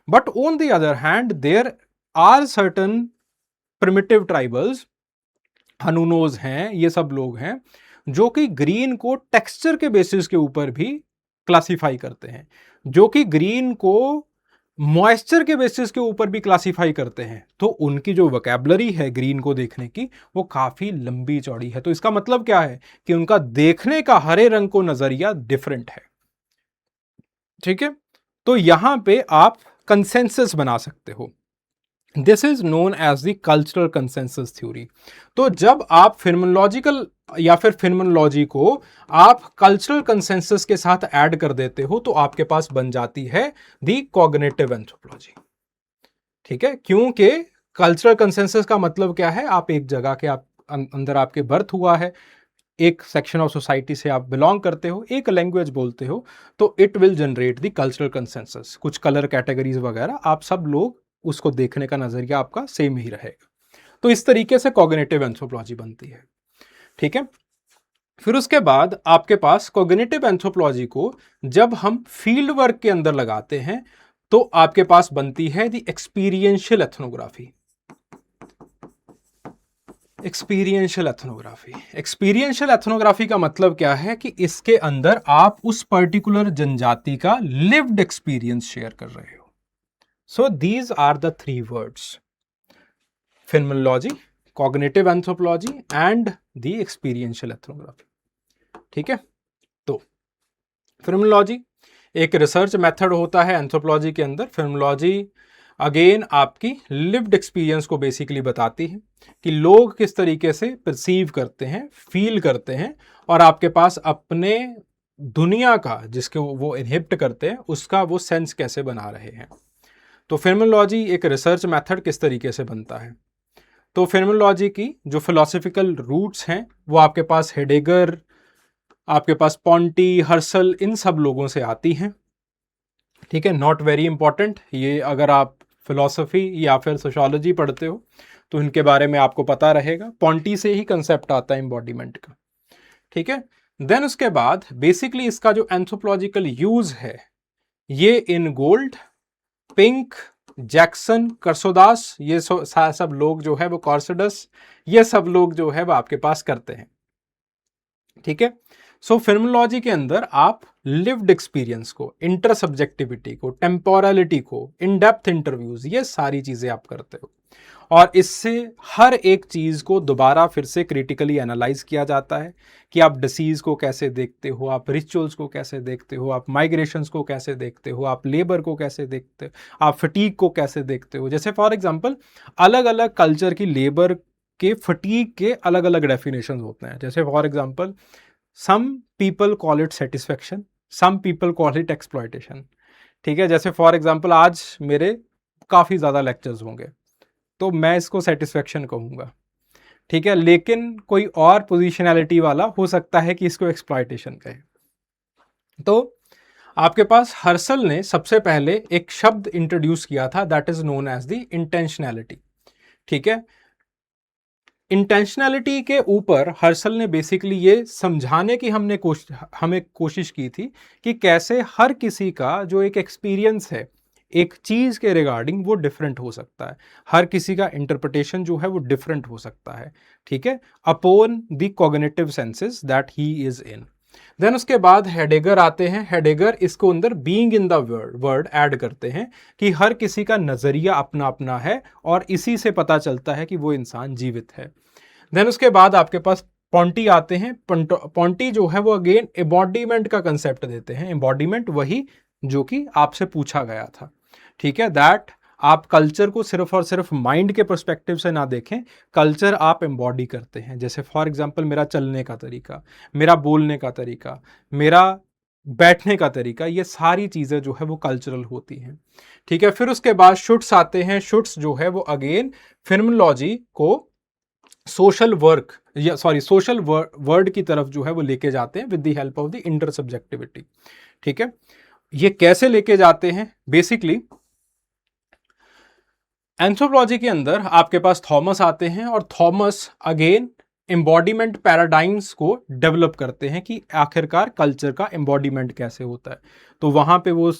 But on the other hand there are certain primitive tribals, Hanunoos हैं, ये सब लोग हैं जो कि ग्रीन को टेक्सचर के बेसिस के ऊपर भी क्लासिफाई करते हैं, जो कि ग्रीन को मॉइस्चर के बेसिस के ऊपर भी क्लासिफाई करते हैं, तो उनकी जो वोकैबुलरी है ग्रीन को देखने की वो काफी लंबी चौड़ी है। तो इसका मतलब क्या है कि उनका देखने का हरे रंग को नजरिया डिफरेंट है। ठीक है, तो यहां पे आप कंसेंसस बना सकते हो। This is known as the cultural consensus theory. तो जब आप फिनोमेनोलॉजिकल या फिर फिनोमेनोलॉजी को आप कल्चरल कंसेंसस के साथ ऐड कर देते हो तो आपके पास बन जाती है दी कॉग्निटिव एंथ्रोपोलॉजी। ठीक है, क्योंकि कल्चरल कंसेंसस का मतलब क्या है, आप एक जगह के आप अंदर आपके बर्थ हुआ है, एक सेक्शन ऑफ सोसाइटी से आप बिलोंग करते हो, एक लैंग्वेज बोलते हो, तो it will generate the cultural consensus. कुछ कलर कैटेगरीज वगैरह आप सब लोग उसको देखने का नजरिया आपका सेम ही रहेगा। तो इस तरीके से कॉग्निटिव एंथ्रोपोलॉजी बनती है। ठीक है, फिर उसके बाद आपके पास कॉग्निटिव एंथ्रोपोलॉजी को जब हम फील्ड वर्क के अंदर लगाते हैं तो आपके पास बनती है the experiential ethnography. Experiential ethnography, experiential ethnography का मतलब क्या है कि इसके अंदर आप उस पर्टिकुलर जनजाति का लिव्ड एक्सपीरियंस शेयर कर रहे हो। So these are the three words, phenomenology, cognitive anthropology and the experiential ethnography. ठीक है, तो फिनोमेनोलॉजी एक रिसर्च मेथड होता है एंथ्रोपोलॉजी के अंदर। फिनोमेनोलॉजी अगेन आपकी लिव्ड एक्सपीरियंस को बेसिकली बताती है कि लोग किस तरीके से परसीव करते हैं, फील करते हैं, और आपके पास अपने दुनिया का जिसको वो इनहिबिट करते हैं उसका वो सेंस कैसे बना रहे हैं। तो फिनोमेनोलॉजी एक रिसर्च मेथड किस तरीके से बनता है, तो फिनोमेनोलॉजी की जो फिलोसॉफिकल रूट्स हैं वो आपके पास हेडेगर, आपके पास पॉन्टी, हर्सल, इन सब लोगों से आती हैं। ठीक है, नॉट वेरी इंपॉर्टेंट, ये अगर आप फिलॉसफी या फिर सोशियोलॉजी पढ़ते हो तो इनके बारे में आपको पता रहेगा। पॉन्टी से ही कंसेप्ट आता है एम्बॉडीमेंट का। ठीक है, देन उसके बाद बेसिकली इसका जो एंथ्रोपोलॉजिकल यूज है ये इन गोल्ड, पिंक, जैक्सन, कर्सोदास, ये सब लोग जो है वो कॉर्सडस, ये सब लोग जो है वो आपके पास करते हैं। ठीक है, सो फिनोमेनोलॉजी के अंदर आप लिव्ड एक्सपीरियंस को, इंटरसब्जेक्टिविटी को, टेम्पोरलिटी को, इन डेप्थ इंटरव्यूज, ये सारी चीजें आप करते हो, और इससे हर एक चीज को दोबारा फिर से क्रिटिकली एनालाइज किया जाता है कि आप डिसीज को कैसे देखते हो, आप रिचुअल्स को कैसे देखते हो, आप माइग्रेशंस को कैसे देखते हो, आप लेबर को कैसे देखते हो, आप फटीग को कैसे देखते हो। जैसे फॉर एग्जांपल अलग अलग कल्चर की लेबर के फटीग के अलग अलग डेफिनेशन होते हैं। जैसे for example some people call it satisfaction, some people call it exploitation. ठीक है, जैसे फॉर एग्जांपल आज मेरे काफ़ी ज़्यादा लेक्चर्स होंगे तो मैं इसको सेटिस्फैक्शन कहूँगा। ठीक है, लेकिन कोई और पोजिशनैलिटी वाला हो सकता है कि इसको एक्सप्लॉयटेशन कहे। तो आपके पास हर्सल ने सबसे पहले एक शब्द इंट्रोड्यूस किया था that is known as the intentionality. ठीक है, इंटेंशनैलिटी के ऊपर हर्सल ने बेसिकली ये समझाने की हमें कोशिश की थी कि कैसे हर किसी का जो एक एक्सपीरियंस है एक चीज के रिगार्डिंग वो डिफरेंट हो सकता है, हर किसी का इंटरप्रिटेशन जो है वो डिफरेंट हो सकता है। ठीक है, upon the cognitive senses that he is in. Then उसके बाद हेडेगर आते हैं। हेडेगर इसको अंदर being in the world add करते हैं कि हर किसी का नजरिया अपना अपना है और इसी से पता चलता है कि वो इंसान जीवित है। देन उसके बाद आपके पास पॉन्टी आते हैं। पॉन्टी जो है वो अगेन एम्बॉडीमेंट का कंसेप्ट देते हैं। एम्बॉडीमेंट वही जो कि आपसे पूछा गया था। ठीक है, दैट आप कल्चर को सिर्फ और सिर्फ माइंड के पर्सपेक्टिव से ना देखें, कल्चर आप एम्बॉडी करते हैं। जैसे फॉर एग्जांपल मेरा चलने का तरीका, मेरा बोलने का तरीका, मेरा बैठने का तरीका, ये सारी चीज़ें जो है वो कल्चरल होती हैं। ठीक है, फिर उसके बाद शुट्स आते हैं। शुट्स जो है वो अगेन फिनोमेनोलॉजी को सोशल वर्क या सोशल वर्ड की तरफ जो है वो लेके जाते हैं with the help of the intersubjectivity. ठीक है, ये कैसे लेके जाते हैं, बेसिकली एंथ्रोपोलॉजी के अंदर आपके पास थॉमस आते हैं और थॉमस अगेन एम्बॉडीमेंट पैराडाइम्स को डेवलप करते हैं कि आखिरकार कल्चर का एम्बॉडीमेंट कैसे होता है। तो वहां पे वो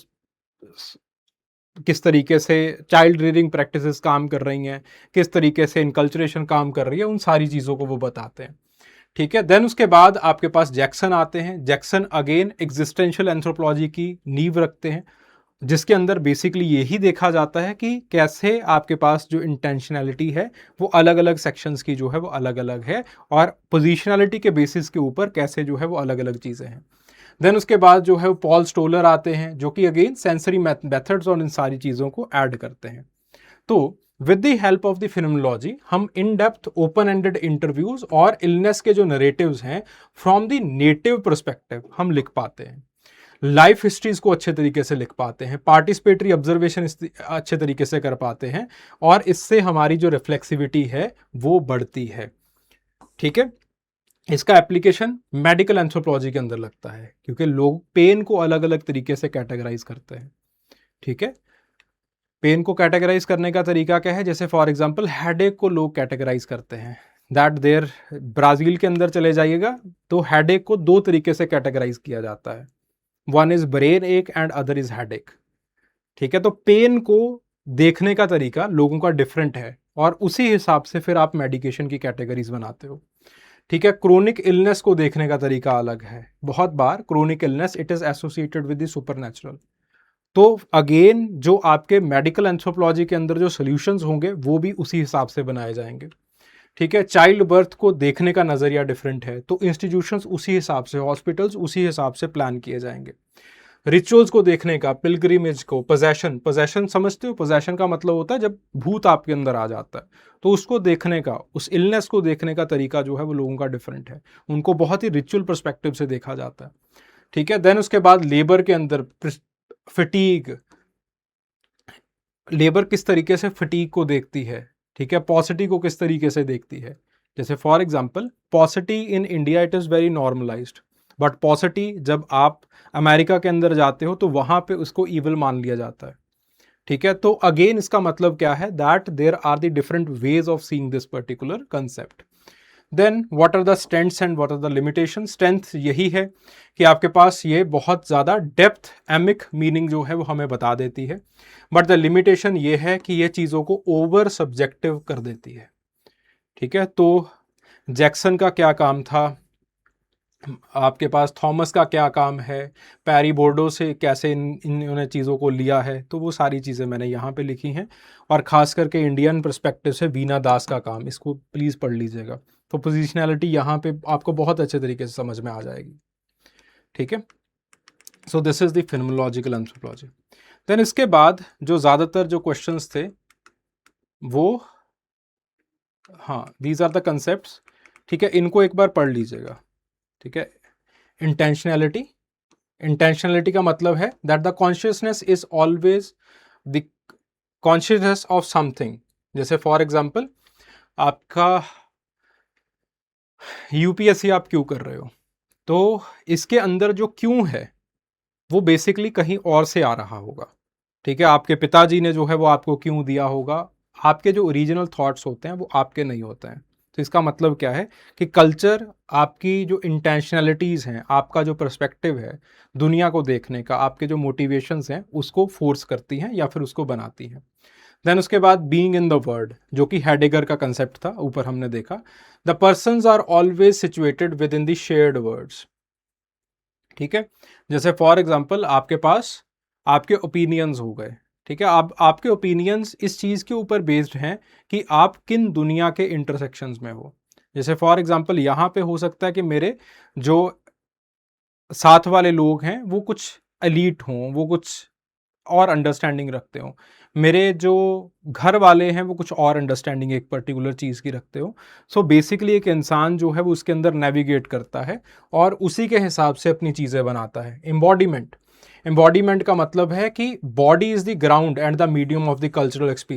किस तरीके से चाइल्ड रियरिंग प्रैक्टिसेस काम कर रही हैं, किस तरीके से इनकल्चरेशन काम कर रही है, उन सारी चीज़ों को वो बताते हैं। ठीक है, देन उसके बाद आपके पास जैक्सन आते हैं। जैक्सन अगेन एग्जिस्टेंशियल एंथ्रोपोलॉजी की नींव रखते हैं। जिसके अंदर बेसिकली यही देखा जाता है कि कैसे आपके पास जो इंटेंशनैलिटी है वो अलग अलग सेक्शंस की जो है वो अलग अलग है, और पोजिशनैलिटी के बेसिस के ऊपर कैसे जो है वो अलग अलग चीज़ें हैं। देन उसके बाद जो है वो पॉल स्टोलर आते हैं, जो कि अगेन सेंसरी मेथड्स और इन सारी चीज़ों को ऐड करते हैं। तो with the help of the phenomenology हम in depth open ended interviews और इलनेस के जो नरेटिव्स हैं फ्रॉम द नेटिव परस्पेक्टिव हम लिख पाते हैं, लाइफ हिस्ट्रीज को अच्छे तरीके से लिख पाते हैं, पार्टिसिपेटरी ऑब्जर्वेशन अच्छे तरीके से कर पाते हैं, और इससे हमारी जो रिफ्लेक्सिविटी है वो बढ़ती है। ठीक है, इसका एप्लीकेशन मेडिकल एंथ्रोपोलॉजी के अंदर लगता है, क्योंकि लोग पेन को अलग अलग तरीके से कैटेगराइज करते हैं। ठीक है, पेन को कैटेगराइज करने का तरीका क्या है, जैसे फॉर एग्जांपल हेडेक को लोग कैटेगराइज करते हैं दैट देयर, ब्राज़ील के अंदर चले जाइएगा तो हेडेक को दो तरीके से कैटेगराइज किया जाता है, वन इज ब्रेन एक एंड अदर इज हेडेक। ठीक है, तो पेन को देखने का तरीका लोगों का डिफरेंट है, और उसी हिसाब से फिर आप मेडिकेशन की कैटेगरीज बनाते हो। ठीक है, क्रोनिक इलनेस को देखने का तरीका अलग है। बहुत बार chronic illness it is associated with the supernatural, तो अगेन जो आपके मेडिकल एंथ्रोपोलॉजी के अंदर जो सॉल्यूशंस होंगे वो भी उसी हिसाब से बनाए जाएंगे। ठीक है, चाइल्ड बर्थ को देखने का नज़रिया डिफरेंट है, तो इंस्टीट्यूशंस उसी हिसाब से, हॉस्पिटल्स उसी हिसाब से प्लान किए जाएंगे। रिचुअल्स को देखने का, पिलग्रिमेज को, पोजेशन, पोजेशन समझते हो, पोजेशन का मतलब होता है जब भूत आपके अंदर आ जाता है, तो उसको देखने का, उस इलनेस को देखने का तरीका जो है वो लोगों का डिफरेंट है, उनको बहुत ही रिचुअल पर्सपेक्टिव से देखा जाता है। ठीक है, देन उसके बाद लेबर के अंदर फटीग, लेबर किस तरीके से फटीग को देखती है। ठीक है, पॉसिटी को किस तरीके से देखती है, जैसे for example paucity in India it is very normalized, but paucity जब आप अमेरिका के अंदर जाते हो तो वहाँ पे उसको ईवल मान लिया जाता है। ठीक है, तो अगेन इसका मतलब क्या है, that there are the different ways of seeing this particular concept. Then what are the strengths and what are the limitation. Strength यही है कि आपके पास ये बहुत ज़्यादा डेप्थ एमिक मीनिंग जो है वो हमें बता देती है, बट द लिमिटेशन ये है कि ये चीज़ों को ओवर सब्जेक्टिव कर देती है। ठीक है, तो जैक्सन का क्या काम था, आपके पास थॉमस का क्या काम है, पैरी बोर्डो से कैसे इन्होंने चीज़ों को लिया है, तो वो सारी चीज़ें मैंने यहाँ पे लिखी हैं, और ख़ास करके इंडियन पर्सपेक्टिव से वीना दास का काम, इसको प्लीज़ पढ़ लीजिएगा, तो पोजिशनैलिटी यहाँ पे आपको बहुत अच्छे तरीके से समझ में आ जाएगी। ठीक है, so this is the phenomenological anthropology. Then इसके बाद जो ज़्यादातर जो क्वेश्चंस थे वो, हाँ, दीज आर द कंसेप्ट्स। ठीक है, इनको एक बार पढ़ लीजिएगा। ठीक है, इंटेंशनैलिटी, इंटेंशनैलिटी का मतलब है that the consciousness is always the consciousness of something. जैसे फॉर एग्जांपल आपका यूपीएससी आप क्यों कर रहे हो, तो इसके अंदर जो क्यों है वो बेसिकली कहीं और से आ रहा होगा। ठीक है, आपके पिताजी ने जो है वो आपको क्यों दिया होगा, आपके जो ओरिजिनल थॉट्स होते हैं वो आपके नहीं होते हैं। तो इसका मतलब क्या है कि कल्चर आपकी जो इंटेंशनलिटीज़ हैं, आपका जो पर्सपेक्टिव है दुनिया को देखने का, आपके जो मोटिवेशंस हैं उसको फोर्स करती हैं या फिर उसको बनाती हैं। देन उसके बाद बीइंग इन द वर्ल्ड, जो कि हेडेगर का कंसेप्ट था, ऊपर हमने देखा, the persons are always situated within the shared worlds. ठीक है, जैसे फॉर एग्जांपल आपके पास आपके ओपिनियंस हो गए। ठीक है, आपके ओपिनियंस इस चीज़ के ऊपर बेस्ड हैं कि आप किन दुनिया के इंटरसेक्शंस में हो। जैसे फॉर एग्जांपल यहाँ पे हो सकता है कि मेरे जो साथ वाले लोग हैं वो कुछ एलीट हों, वो कुछ और अंडरस्टैंडिंग रखते हो, मेरे जो घर वाले हैं वो कुछ और अंडरस्टैंडिंग एक पर्टिकुलर चीज़ की रखते हो। सो बेसिकली एक इंसान जो है वो उसके अंदर नेविगेट करता है और उसी के हिसाब से अपनी चीज़ें बनाता है। एम्बॉडीमेंट, एम्बॉडीमेंट का मतलब है कि body is the ground and the medium of the cultural experience.